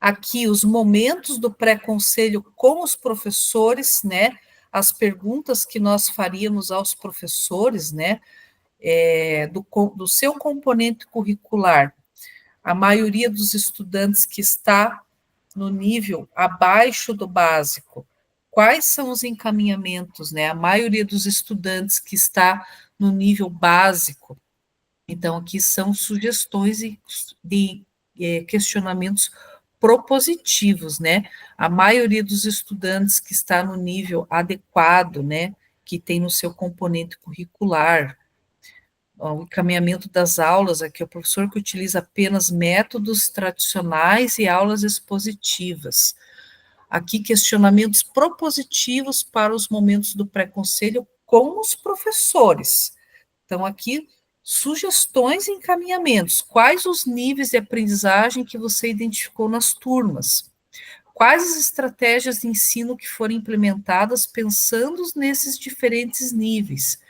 Aqui, os momentos do pré-conselho com os professores, né, as perguntas que nós faríamos aos professores, né, do seu componente curricular. A maioria dos estudantes que está no nível abaixo do básico, quais são os encaminhamentos, né? A maioria dos estudantes que está no nível básico. Então, aqui são sugestões de questionamentos propositivos, né? A maioria dos estudantes que está no nível adequado, né? Que tem no seu componente curricular. o encaminhamento das aulas, aqui o professor que utiliza apenas métodos tradicionais e aulas expositivas. Aqui, questionamentos propositivos para os momentos do pré-conselho com os professores. Então, aqui, sugestões e encaminhamentos. Quais os níveis de aprendizagem que você identificou nas turmas? Quais as estratégias de ensino que foram implementadas pensando nesses diferentes níveis?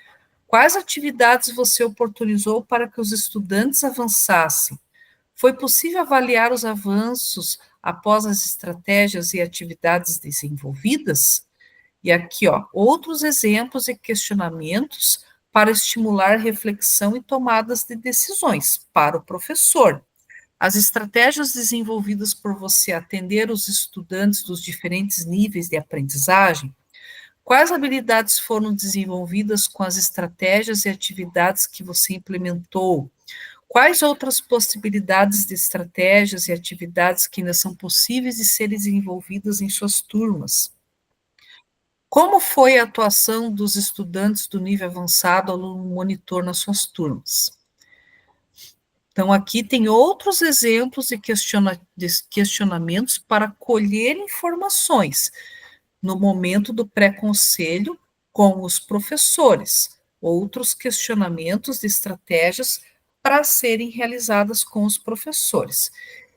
Quais atividades você oportunizou para que os estudantes avançassem? Foi possível avaliar os avanços após as estratégias e atividades desenvolvidas? E aqui, ó, outros exemplos e questionamentos para estimular reflexão e tomadas de decisões para o professor. As estratégias desenvolvidas por você atender os estudantes dos diferentes níveis de aprendizagem? Quais habilidades foram desenvolvidas com as estratégias e atividades que você implementou? Quais outras possibilidades de estratégias e atividades que ainda são possíveis de serem desenvolvidas em suas turmas? Como foi a atuação dos estudantes do nível avançado aluno monitor nas suas turmas? Então, aqui tem outros exemplos de questionamentos para colher informações no momento do pré-conselho com os professores, outros questionamentos de estratégias para serem realizadas com os professores.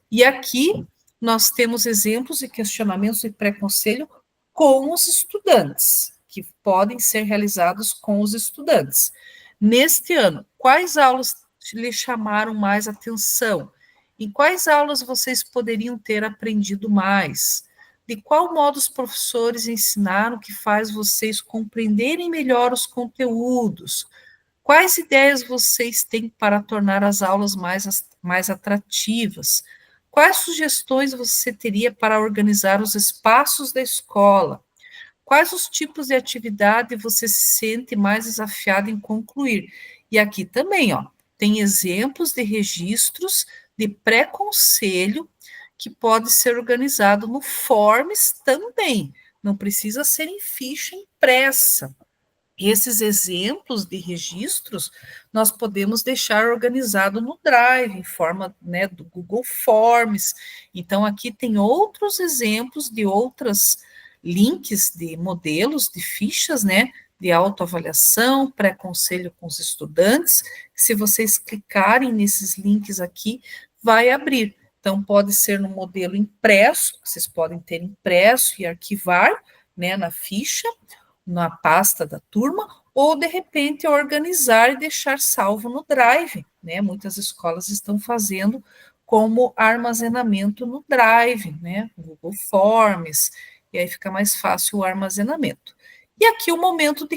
E aqui nós temos exemplos de questionamentos de pré-conselho com os estudantes, que podem ser realizados com os estudantes. Neste ano, quais aulas lhe chamaram mais atenção? Em quais aulas vocês poderiam ter aprendido mais? De qual modo os professores ensinaram que faz vocês compreenderem melhor os conteúdos? Quais ideias vocês têm para tornar as aulas mais atrativas? Quais sugestões você teria para organizar os espaços da escola? Quais os tipos de atividade você se sente mais desafiado em concluir? E aqui também, ó, tem exemplos de registros de pré-conselho que pode ser organizado no Forms também, não precisa ser em ficha impressa. Esses exemplos de registros nós podemos deixar organizado no Drive, em forma, né, do Google Forms. Então, aqui tem outros exemplos de outros links de modelos, de fichas, né, de autoavaliação, pré-conselho com os estudantes. Se vocês clicarem nesses links aqui, vai abrir. Então, pode ser no modelo impresso, vocês podem ter impresso e arquivar, né, na ficha, na pasta da turma, ou, de repente, organizar e deixar salvo no Drive, né? Muitas escolas estão fazendo como armazenamento no Drive, né? Google Forms, e aí fica mais fácil o armazenamento. E aqui o momento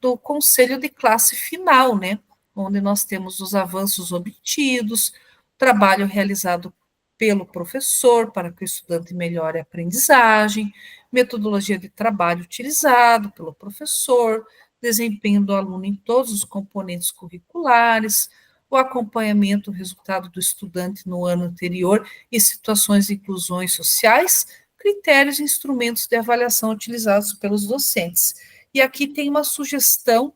do conselho de classe final, né? Onde nós temos os avanços obtidos, trabalho realizado pelo professor para que o estudante melhore a aprendizagem, metodologia de trabalho utilizado pelo professor, desempenho do aluno em todos os componentes curriculares, o acompanhamento do resultado do estudante no ano anterior e situações de inclusões sociais, critérios e instrumentos de avaliação utilizados pelos docentes. E aqui tem uma sugestão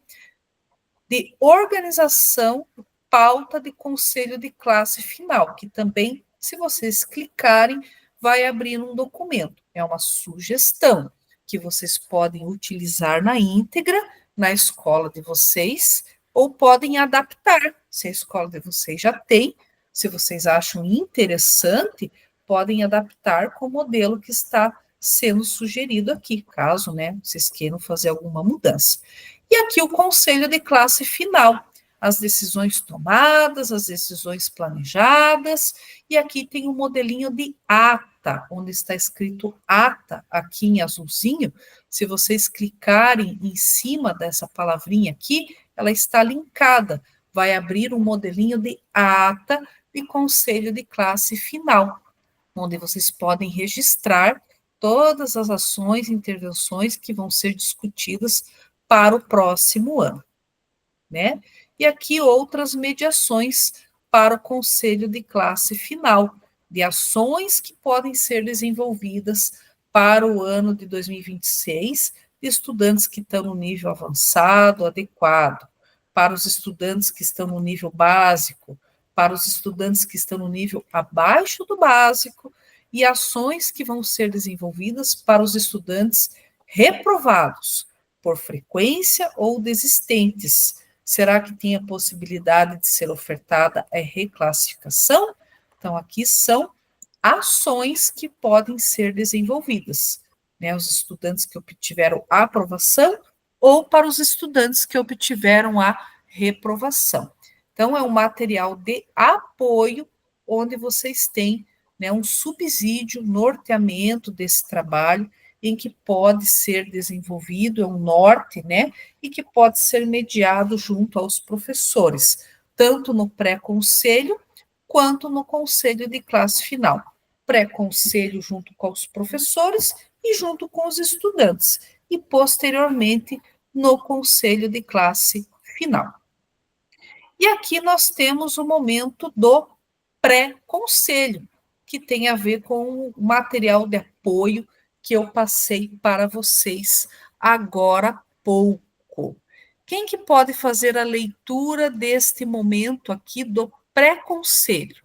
de organização, pauta de conselho de classe final, que também, se vocês clicarem, vai abrir um documento. É uma sugestão que vocês podem utilizar na íntegra, na escola de vocês, ou podem adaptar, se a escola de vocês já tem, se vocês acham interessante, podem adaptar com o modelo que está sendo sugerido aqui, caso, né, vocês queiram fazer alguma mudança. E aqui o conselho de classe final, as decisões tomadas, as decisões planejadas, e aqui tem um modelinho de ata, onde está escrito ata, aqui em azulzinho. Se vocês clicarem em cima dessa palavrinha aqui, ela está linkada, vai abrir um modelinho de ata de conselho de classe final, onde vocês podem registrar todas as ações e intervenções que vão ser discutidas para o próximo ano, né? E aqui outras mediações para o conselho de classe final, de ações que podem ser desenvolvidas para o ano de 2026, de estudantes que estão no nível avançado, adequado. para os estudantes que estão no nível básico, para os estudantes que estão no nível abaixo do básico, e ações que vão ser desenvolvidas para os estudantes reprovados por frequência ou desistentes. Será que tem a possibilidade de ser ofertada a reclassificação? Então, aqui são ações que podem ser desenvolvidas, né? Os estudantes que obtiveram a aprovação ou para os estudantes que obtiveram a reprovação. Então, é um material de apoio onde vocês têm, né, um subsídio, norteamento desse trabalho, em que pode ser desenvolvido, é um norte, né, e que pode ser mediado junto aos professores, tanto no pré-conselho quanto no conselho de classe final. Pré-conselho junto com os professores e junto com os estudantes, e posteriormente no conselho de classe final. E aqui nós temos o momento do pré-conselho, que tem a ver com o material de apoio que eu passei para vocês agora há pouco. Quem que pode fazer a leitura deste momento aqui do pré-conselho?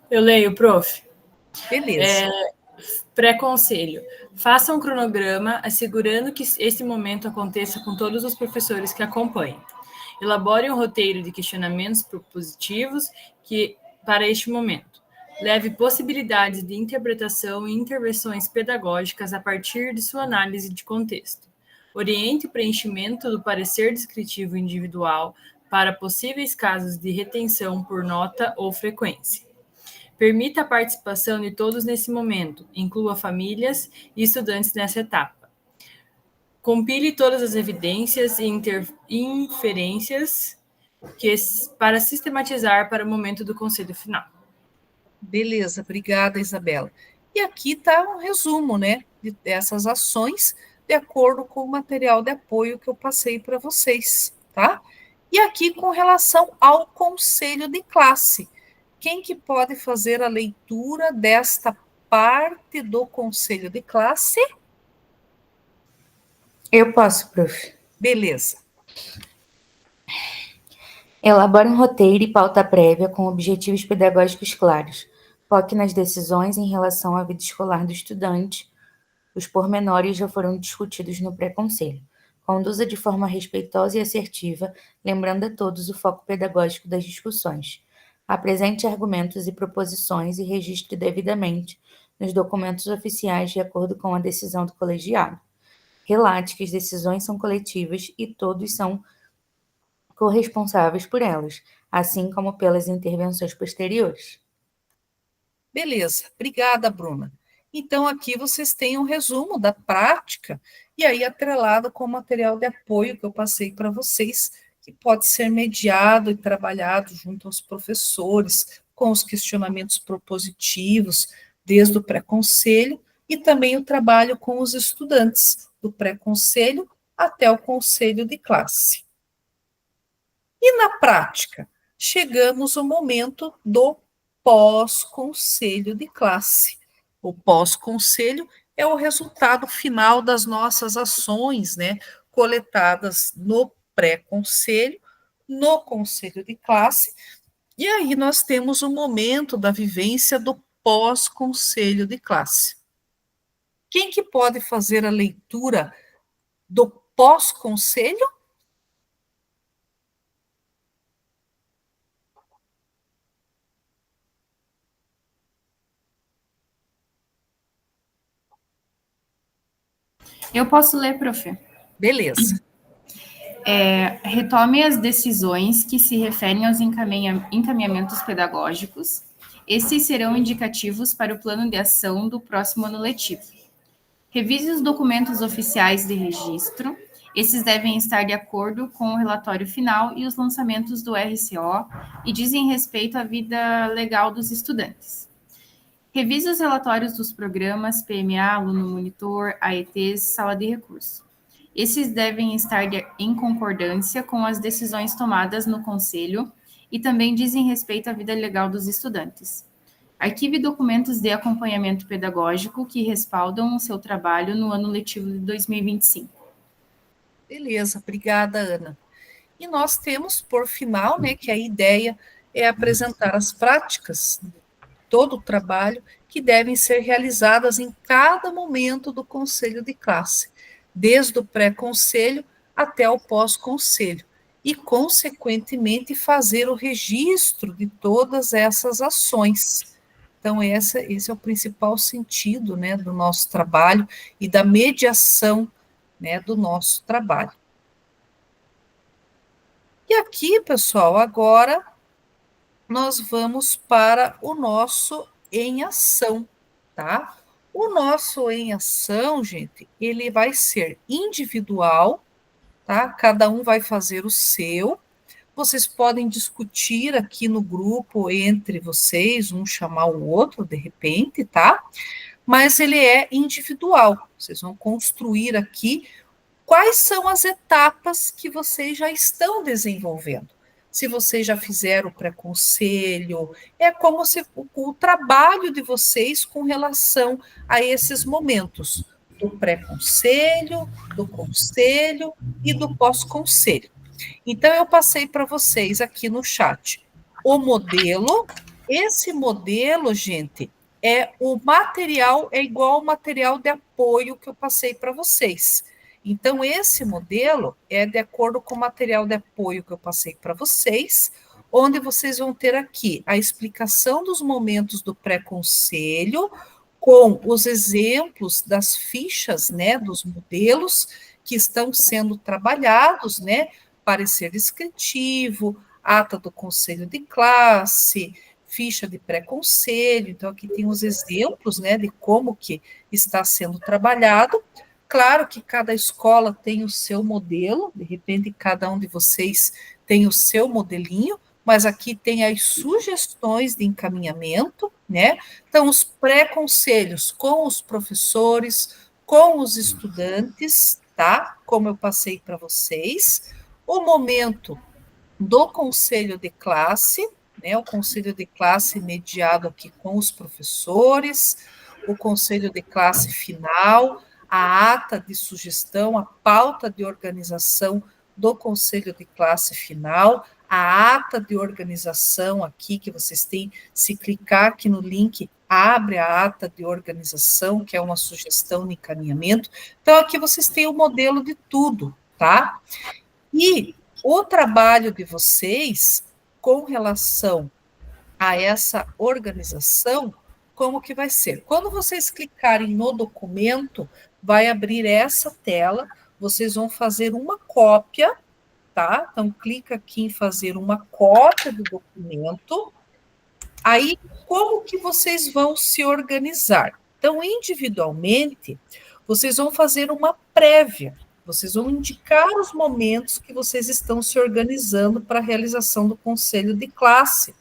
Eu leio, prof. Beleza. Pré-conselho. Faça um cronograma assegurando que esse momento aconteça com todos os professores que acompanhem. Elabore um roteiro de questionamentos propositivos para este momento. Leve possibilidades de interpretação e intervenções pedagógicas a partir de sua análise de contexto. Oriente o preenchimento do parecer descritivo individual para possíveis casos de retenção por nota ou frequência. Permita a participação de todos nesse momento, inclua famílias e estudantes nessa etapa. Compile todas as evidências e inferências para sistematizar para o momento do conselho final. Beleza, obrigada, Isabela. E aqui está um resumo, né, dessas ações, de acordo com o material de apoio que eu passei para vocês, tá? E aqui com relação ao conselho de classe. Quem que pode fazer a leitura desta parte do conselho de classe? Eu posso, prof. Beleza. Elabore um roteiro e pauta prévia com objetivos pedagógicos claros. Foque nas decisões em relação à vida escolar do estudante. Os pormenores já foram discutidos no pré-conselho. Conduza de forma respeitosa e assertiva, lembrando a todos o foco pedagógico das discussões. Apresente argumentos e proposições e registre devidamente nos documentos oficiais de acordo com a decisão do colegiado. Relate que as decisões são coletivas e todos são corresponsáveis por elas, assim como pelas intervenções posteriores. Beleza, obrigada, Bruna. Então, aqui vocês têm um resumo da prática, e aí atrelado com o material de apoio que eu passei para vocês, que pode ser mediado e trabalhado junto aos professores, com os questionamentos propositivos, desde o pré-conselho, e também o trabalho com os estudantes, do pré-conselho até o conselho de classe. E na prática, chegamos ao momento do pós-conselho de classe. O pós-conselho é o resultado final das nossas ações, né, coletadas no pré-conselho, no conselho de classe, e aí nós temos o momento da vivência do pós-conselho de classe. Quem que pode fazer a leitura do pós-conselho? Eu posso ler, prof. Beleza. Retome as decisões que se referem aos encaminhamentos pedagógicos. Esses serão indicativos para o plano de ação do próximo ano letivo. Revise os documentos oficiais de registro. Esses devem estar de acordo com o relatório final e os lançamentos do RCO e dizem respeito à vida legal dos estudantes. Revise os relatórios dos programas PMA, Aluno Monitor, AETs, Sala de Recurso. Esses devem estar em concordância com as decisões tomadas no Conselho e também dizem respeito à vida legal dos estudantes. Arquive documentos de acompanhamento pedagógico que respaldam o seu trabalho no ano letivo de 2025. Beleza, obrigada, Ana. E nós temos, por final, né, que a ideia é apresentar as práticas de todo o trabalho que devem ser realizadas em cada momento do conselho de classe, desde o pré-conselho até o pós-conselho, e, consequentemente, fazer o registro de todas essas ações. Então, esse é o principal sentido, né, do nosso trabalho e da mediação, né, do nosso trabalho. E aqui, pessoal, agora nós vamos para o nosso em ação, tá? O nosso em ação, gente, ele vai ser individual, tá? Cada um vai fazer o seu. Vocês podem discutir aqui no grupo entre vocês, um chamar o outro, de repente, tá? Mas ele é individual. Vocês vão construir aqui quais são as etapas que vocês já estão desenvolvendo. Se vocês já fizeram o pré-conselho, é como se o trabalho de vocês com relação a esses momentos do pré-conselho, do conselho e do pós-conselho. Então, eu passei para vocês aqui no chat o modelo. Esse modelo, gente, o material é igual ao material de apoio que eu passei para vocês. Então, esse modelo é de acordo com o material de apoio que eu passei para vocês, onde vocês vão ter aqui a explicação dos momentos do pré-conselho, com os exemplos das fichas, né, dos modelos que estão sendo trabalhados, né, parecer descritivo, ata do conselho de classe, ficha de pré-conselho. Então, aqui tem os exemplos, né, de como que está sendo trabalhado. Claro que cada escola tem o seu modelo, de repente cada um de vocês tem o seu modelinho, mas aqui tem as sugestões de encaminhamento, né? Então, os pré-conselhos com os professores, com os estudantes, tá? Como eu passei para vocês. O momento do conselho de classe, né? O conselho de classe mediado aqui com os professores, o conselho de classe final, a ata de sugestão, a pauta de organização do conselho de classe final, a ata de organização aqui que vocês têm, se clicar aqui no link, abre a ata de organização, que é uma sugestão de encaminhamento. Então, aqui vocês têm o modelo de tudo, tá? E o trabalho de vocês com relação a essa organização, como que vai ser? Quando vocês clicarem no documento, vai abrir essa tela, vocês vão fazer uma cópia, tá? Então, clica aqui em fazer uma cópia do documento. Aí, como que vocês vão se organizar? Então, individualmente, vocês vão fazer uma prévia. Vocês vão indicar os momentos que vocês estão se organizando para a realização do conselho de classe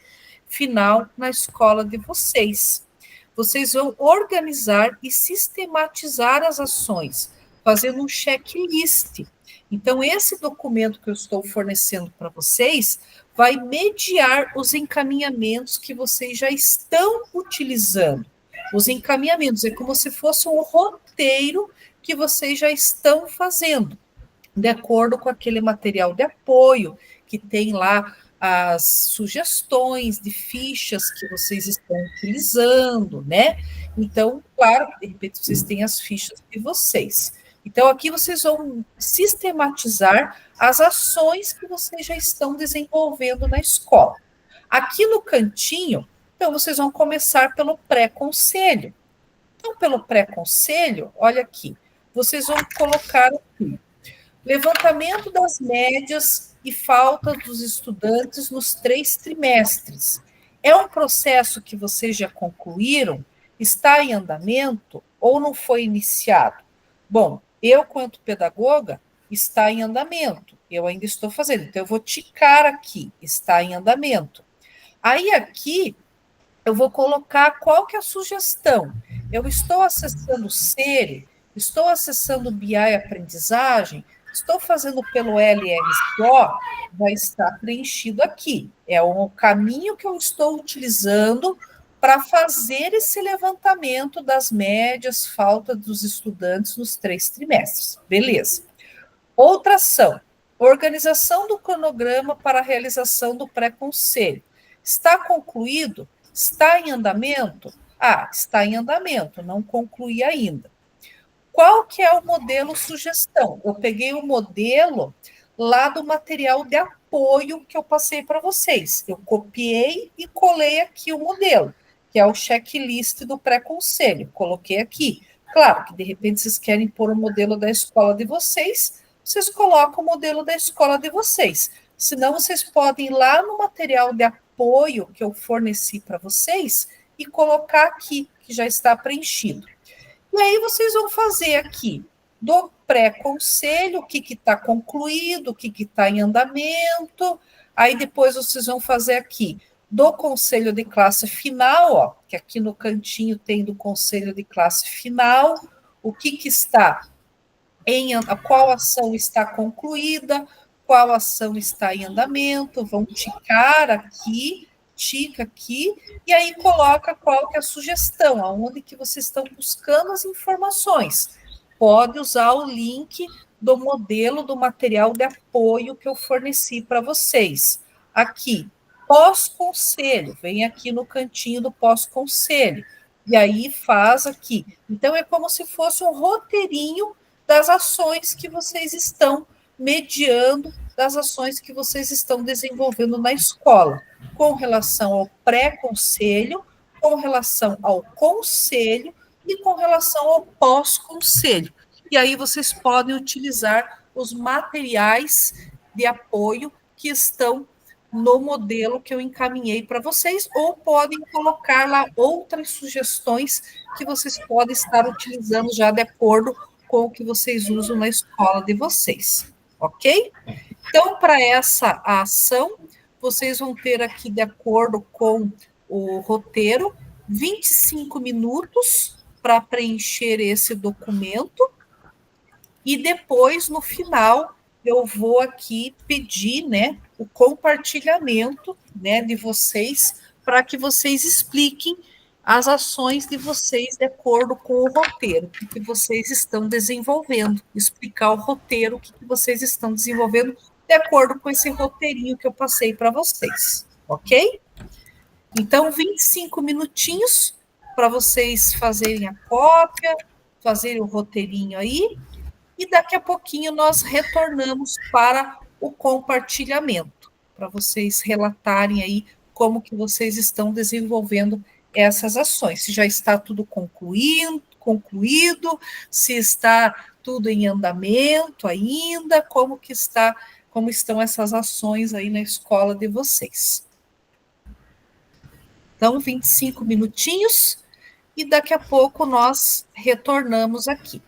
final na escola de vocês. Vocês vão organizar e sistematizar as ações, fazendo um checklist. Então, esse documento que eu estou fornecendo para vocês vai mediar os encaminhamentos que vocês já estão utilizando. Os encaminhamentos é como se fosse um roteiro que vocês já estão fazendo, de acordo com aquele material de apoio que tem lá as sugestões de fichas que vocês estão utilizando, né? Então, claro, de repente vocês têm as fichas de vocês. Então, aqui vocês vão sistematizar as ações que vocês já estão desenvolvendo na escola. Aqui no cantinho, então, vocês vão começar pelo pré-conselho. Então, pelo pré-conselho, olha aqui, vocês vão colocar aqui, levantamento das médias e falta dos estudantes nos 3 trimestres. É um processo que vocês já concluíram? Está em andamento ou não foi iniciado? Bom, eu, quanto pedagoga, está em andamento. Eu ainda estou fazendo. Então, eu vou ticar aqui, está em andamento. Aí, aqui, eu vou colocar qual que é a sugestão. Eu estou acessando o SERE estou acessando o BI Aprendizagem, estou fazendo pelo LRCO, vai estar preenchido aqui. É o caminho que eu estou utilizando para fazer esse levantamento das médias, falta dos estudantes nos 3 trimestres. Beleza. Outra ação, organização do cronograma para a realização do pré-conselho. Está concluído? Está em andamento? Ah, está em andamento, não concluí ainda. Qual que é o modelo sugestão? Eu peguei o modelo lá do material de apoio que eu passei para vocês. Eu copiei e colei aqui o modelo, que é o checklist do pré-conselho. Coloquei aqui. Claro que, de repente, vocês querem pôr o modelo da escola de vocês, vocês colocam o modelo da escola de vocês. Senão, vocês podem ir lá no material de apoio que eu forneci para vocês e colocar aqui, que já está preenchido. E aí vocês vão fazer aqui do pré-conselho, o que está concluído, o que está em andamento. Aí depois vocês vão fazer aqui do conselho de classe final, ó, que aqui no cantinho tem do conselho de classe final, o que está qual ação está concluída, qual ação está em andamento, vão ticar aqui, tica aqui, e aí coloca qual que é a sugestão, aonde que vocês estão buscando as informações. Pode usar o link do modelo do material de apoio que eu forneci para vocês. Aqui, pós-conselho, vem aqui no cantinho do pós-conselho, e aí faz aqui. Então, é como se fosse um roteirinho das ações que vocês estão mediando, das ações que vocês estão desenvolvendo na escola, com relação ao pré-conselho, com relação ao conselho e com relação ao pós-conselho. E aí vocês podem utilizar os materiais de apoio que estão no modelo que eu encaminhei para vocês, ou podem colocar lá outras sugestões que vocês podem estar utilizando já de acordo com o que vocês usam na escola de vocês, ok? Então, para essa ação, vocês vão ter aqui, de acordo com o roteiro, 25 minutos para preencher esse documento, e depois, no final, eu vou aqui pedir, né, o compartilhamento, né, de vocês, para que vocês expliquem as ações de vocês de acordo com o roteiro que vocês estão desenvolvendo, explicar o roteiro que vocês estão desenvolvendo de acordo com esse roteirinho que eu passei para vocês, ok? Então, 25 minutinhos para vocês fazerem a cópia, fazerem o roteirinho aí, e daqui a pouquinho nós retornamos para o compartilhamento, para vocês relatarem aí como que vocês estão desenvolvendo essas ações, se já está tudo concluído, se está tudo em andamento ainda, como estão essas ações aí na escola de vocês. Então, 25 minutinhos, e daqui a pouco nós retornamos aqui.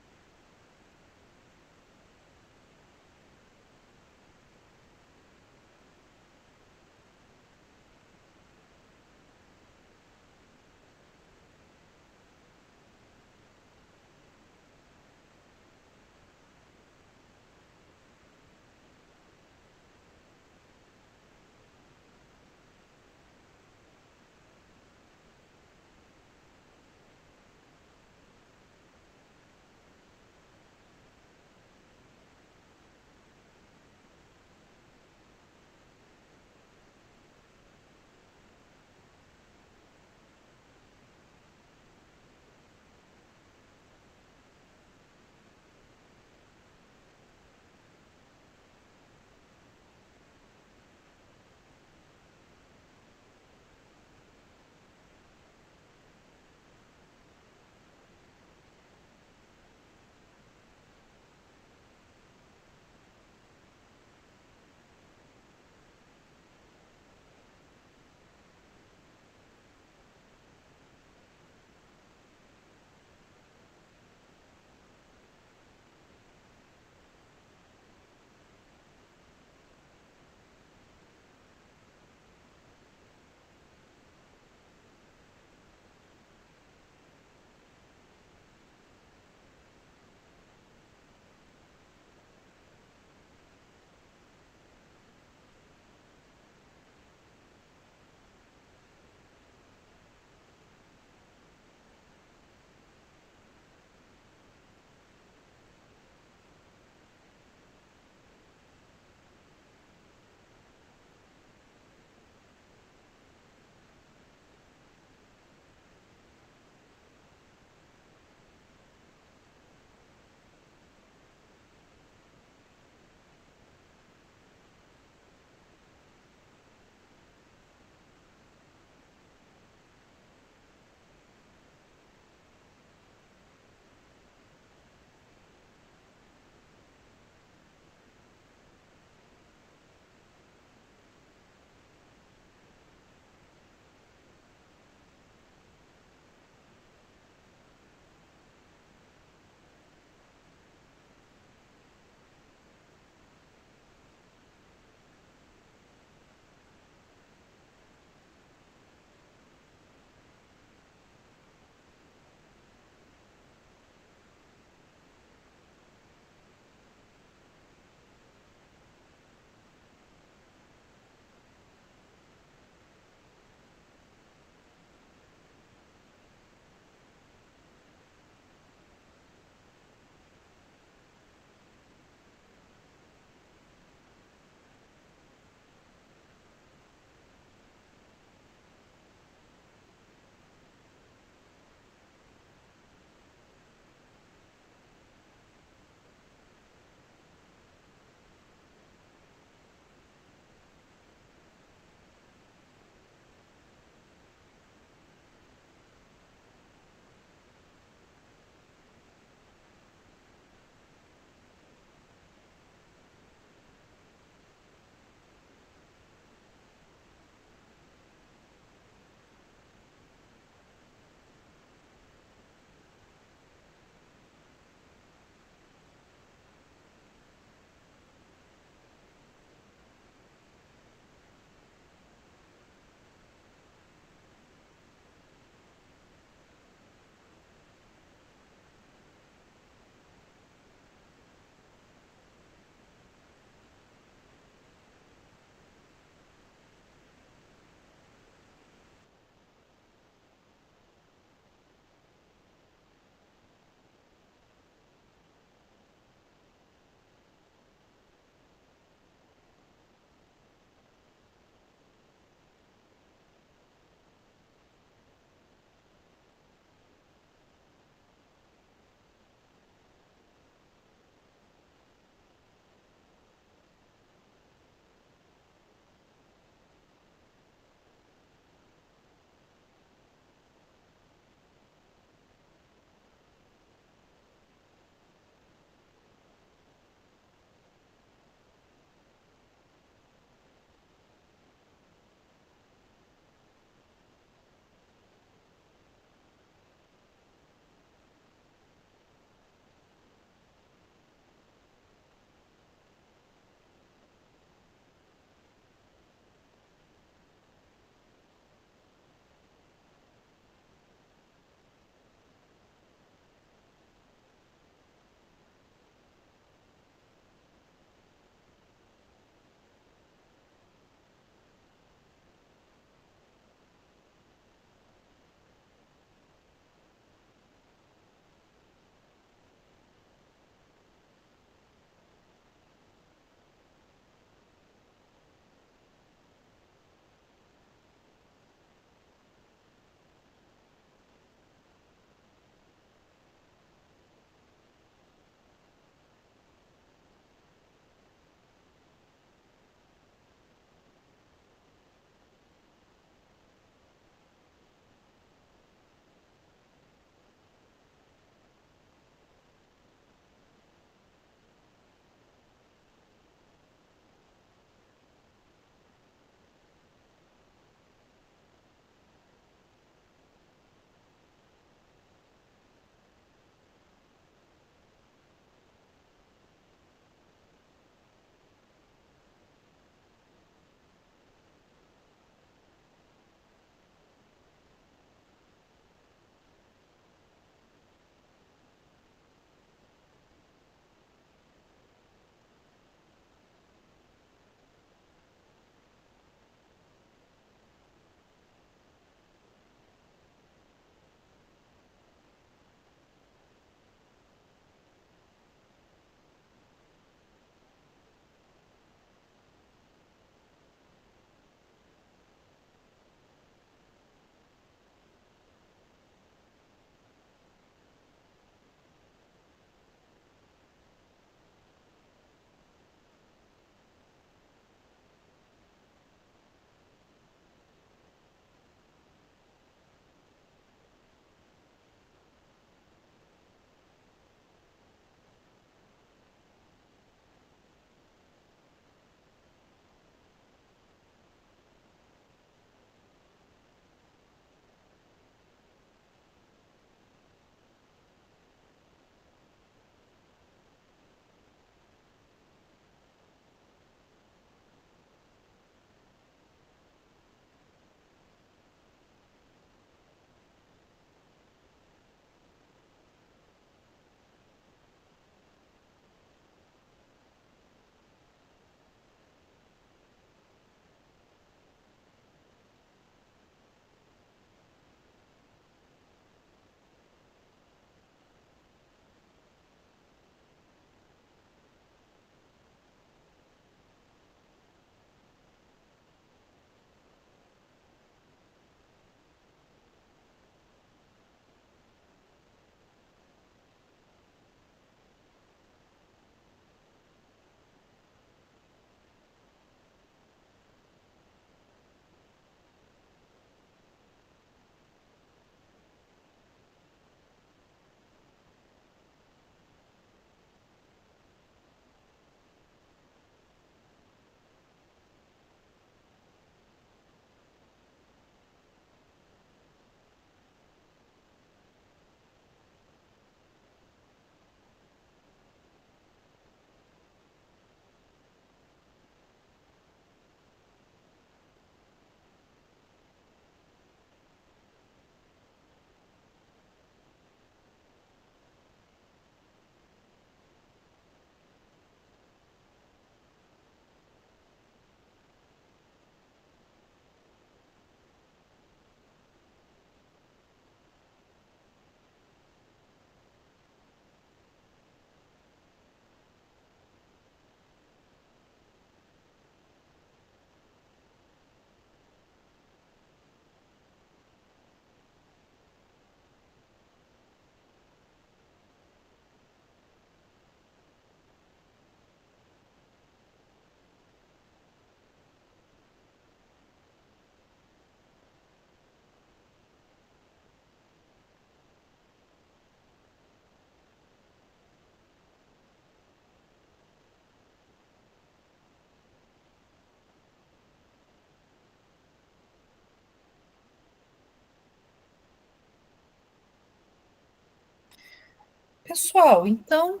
pessoal, então,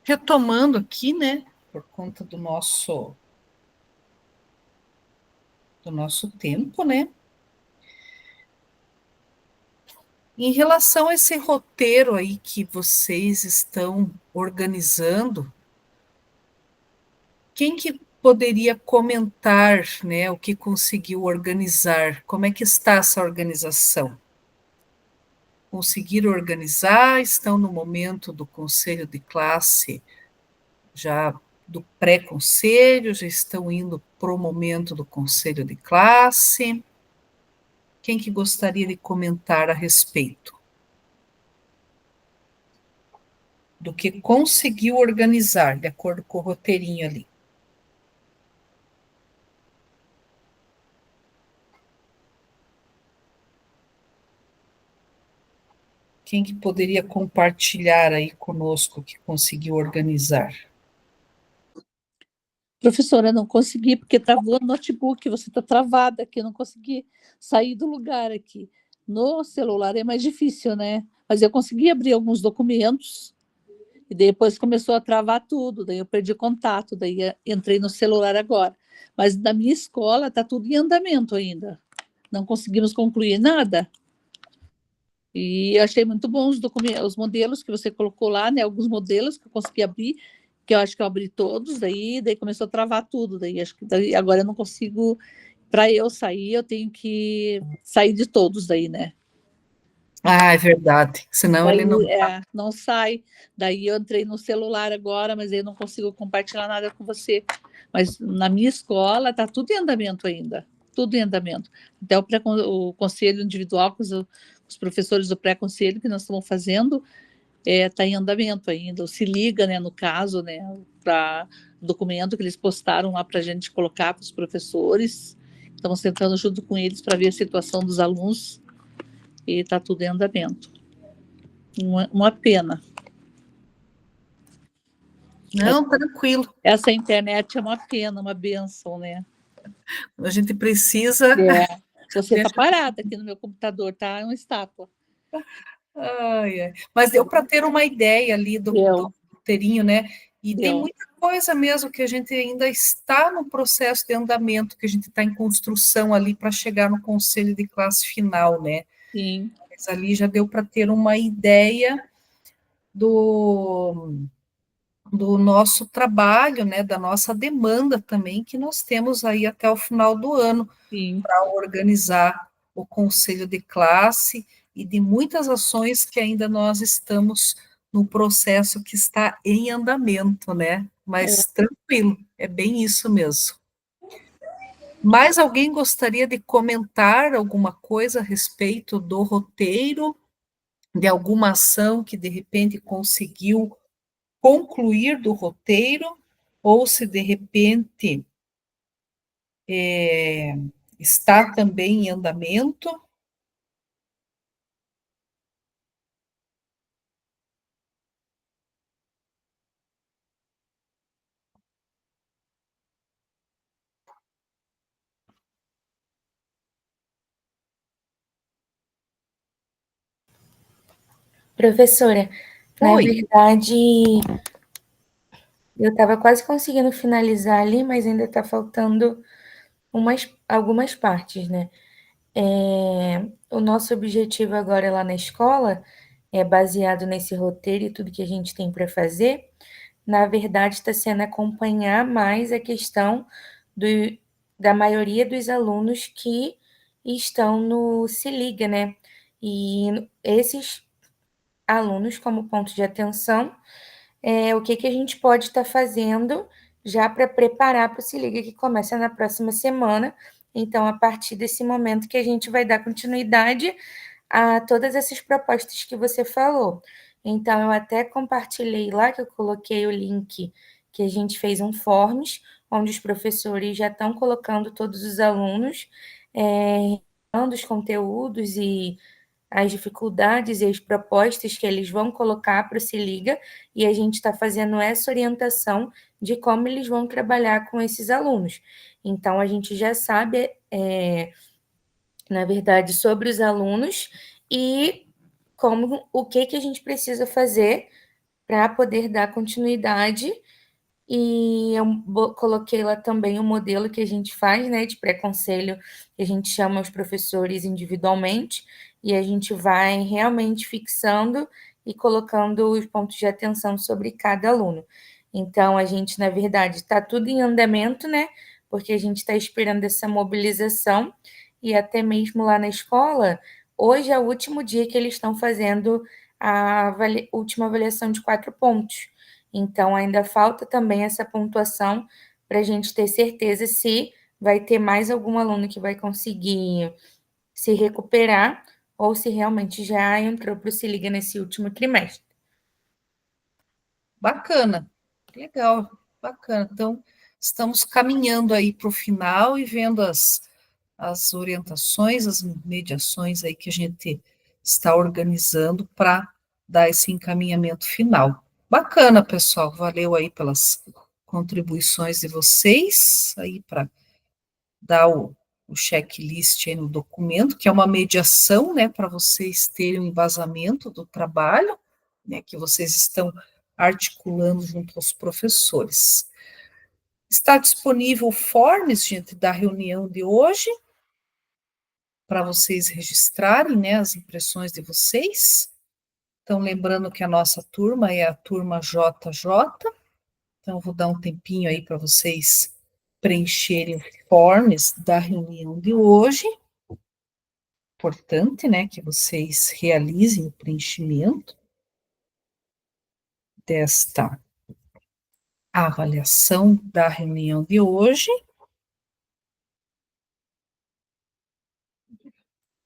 retomando aqui, né, por conta do nosso tempo, né? Em relação a esse roteiro aí que vocês estão organizando, quem que poderia comentar, né, o que conseguiu organizar? Como é que está essa organização? Conseguiram organizar? Estão no momento do conselho de classe, já do pré-conselho, já estão indo para o momento do conselho de classe? Quem que gostaria de comentar a respeito do que conseguiu organizar, de acordo com o roteirinho ali? Quem que poderia compartilhar aí conosco o que conseguiu organizar? Professora, não consegui porque travou o notebook, você está travada aqui, não consegui sair do lugar aqui. No celular é mais difícil, né? Mas eu consegui abrir alguns documentos e depois começou a travar tudo, daí eu perdi contato, daí entrei no celular agora. Mas na minha escola está tudo em andamento ainda. Não conseguimos concluir nada. E achei muito bons os documentos, os modelos que você colocou lá, né? Alguns modelos que eu consegui abrir, que eu acho que eu abri todos, daí começou a travar tudo, daí acho que daí, agora eu não consigo, para eu sair, eu tenho que sair de todos daí, né? Ah, é verdade, senão Daí, ele não... não sai. Daí eu entrei no celular agora, mas eu não consigo compartilhar nada com você. Mas na minha escola está tudo em andamento ainda, tudo em andamento. Até o conselho individual com os professores do pré-conselho que nós estamos fazendo está em andamento ainda. O Se Liga, né, no caso, né, para documento que eles postaram lá para a gente colocar para os professores. Estamos tentando junto com eles para ver a situação dos alunos e está tudo em andamento. Uma pena. Não, tranquilo. Essa internet é uma pena, uma benção, né? A gente precisa... Você está parada aqui no meu computador, tá? É uma estátua. Ai, ai. Mas deu para ter uma ideia ali do roteirinho, né? E tem muita coisa mesmo que a gente ainda está no processo de andamento, que a gente está em construção ali para chegar no conselho de classe final, né? Sim. Mas ali já deu para ter uma ideia do nosso trabalho, né? Da nossa demanda também, que nós temos aí até o final do ano para organizar o conselho de classe e de muitas ações que ainda nós estamos no processo que está em andamento, né? Mas tranquilo, é bem isso mesmo. Mais alguém gostaria de comentar alguma coisa a respeito do roteiro, de alguma ação que de repente conseguiu concluir do roteiro, ou se de repente está também em andamento? Professora, na Oi. verdade, eu estava quase conseguindo finalizar ali, mas ainda está faltando algumas partes, né? O nosso objetivo agora lá na escola é baseado nesse roteiro e tudo que a gente tem para fazer. Na verdade, está sendo acompanhar mais a questão da maioria dos alunos que estão no Se Liga, né? E esses alunos, como ponto de atenção, o que a gente pode estar fazendo já para preparar para o Se Liga, que começa na próxima semana. Então, a partir desse momento que a gente vai dar continuidade a todas essas propostas que você falou. Então, eu até compartilhei lá, que eu coloquei o link, que a gente fez um forms, onde os professores já estão colocando todos os alunos, os conteúdos e as dificuldades e as propostas que eles vão colocar para o Se Liga, e a gente está fazendo essa orientação de como eles vão trabalhar com esses alunos. Então, a gente já sabe, na verdade, sobre os alunos e o que a gente precisa fazer para poder dar continuidade. E eu coloquei lá também o modelo que a gente faz, né, de pré-conselho, que a gente chama os professores individualmente, e a gente vai realmente fixando e colocando os pontos de atenção sobre cada aluno. Então, a gente, na verdade, está tudo em andamento, né, porque a gente está esperando essa mobilização, e até mesmo lá na escola, hoje é o último dia que eles estão fazendo a última avaliação de 4 pontos. Então, ainda falta também essa pontuação para a gente ter certeza se vai ter mais algum aluno que vai conseguir se recuperar ou se realmente já entrou para o Se Liga nesse último trimestre. Bacana, legal, bacana. Então, estamos caminhando aí para o final e vendo as orientações, as mediações aí que a gente está organizando para dar esse encaminhamento final. Bacana, pessoal, valeu aí pelas contribuições de vocês, aí para dar o checklist aí no documento, que é uma mediação, né, para vocês terem o embasamento do trabalho, né, que vocês estão articulando junto aos professores. Está disponível o Forms, gente, da reunião de hoje, para vocês registrarem, né, as impressões de vocês. Então, lembrando que a nossa turma é a turma JJ, então vou dar um tempinho aí para vocês preencherem os forms da reunião de hoje. Importante, né, que vocês realizem o preenchimento desta avaliação da reunião de hoje.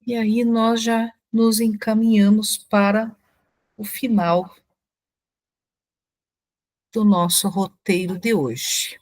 E aí nós já nos encaminhamos para o final do nosso roteiro de hoje.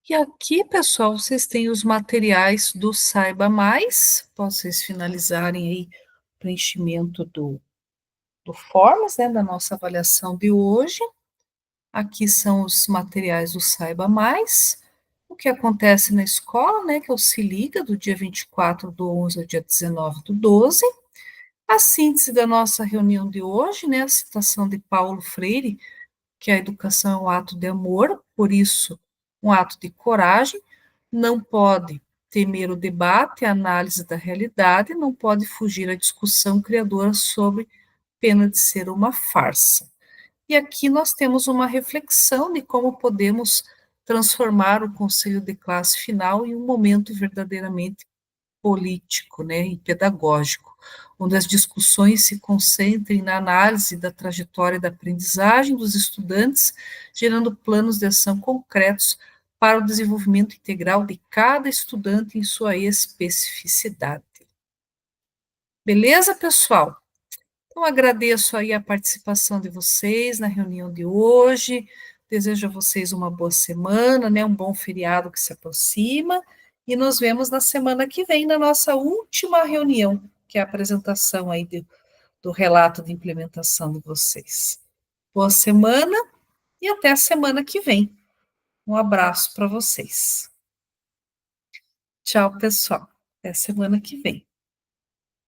E aqui, pessoal, vocês têm os materiais do Saiba Mais, para vocês finalizarem aí o preenchimento do Forms, né, da nossa avaliação de hoje. Aqui são os materiais do Saiba Mais, o que acontece na escola, né, que é o Se Liga, do dia 24/11 ao dia 19/12. A síntese da nossa reunião de hoje, né, a citação de Paulo Freire, que a educação é um ato de amor, por isso, um ato de coragem, não pode temer o debate, a análise da realidade, não pode fugir à discussão criadora sobre pena de ser uma farsa. E aqui nós temos uma reflexão de como podemos transformar o conselho de classe final em um momento verdadeiramente político, né, e pedagógico, onde as discussões se concentrem na análise da trajetória da aprendizagem dos estudantes, gerando planos de ação concretos para o desenvolvimento integral de cada estudante em sua especificidade. Beleza, pessoal? Então, agradeço aí a participação de vocês na reunião de hoje, desejo a vocês uma boa semana, né, um bom feriado que se aproxima, e nos vemos na semana que vem, na nossa última reunião, que é a apresentação aí do relato de implementação de vocês. Boa semana e até a semana que vem. Um abraço para vocês. Tchau, pessoal. Até semana que vem.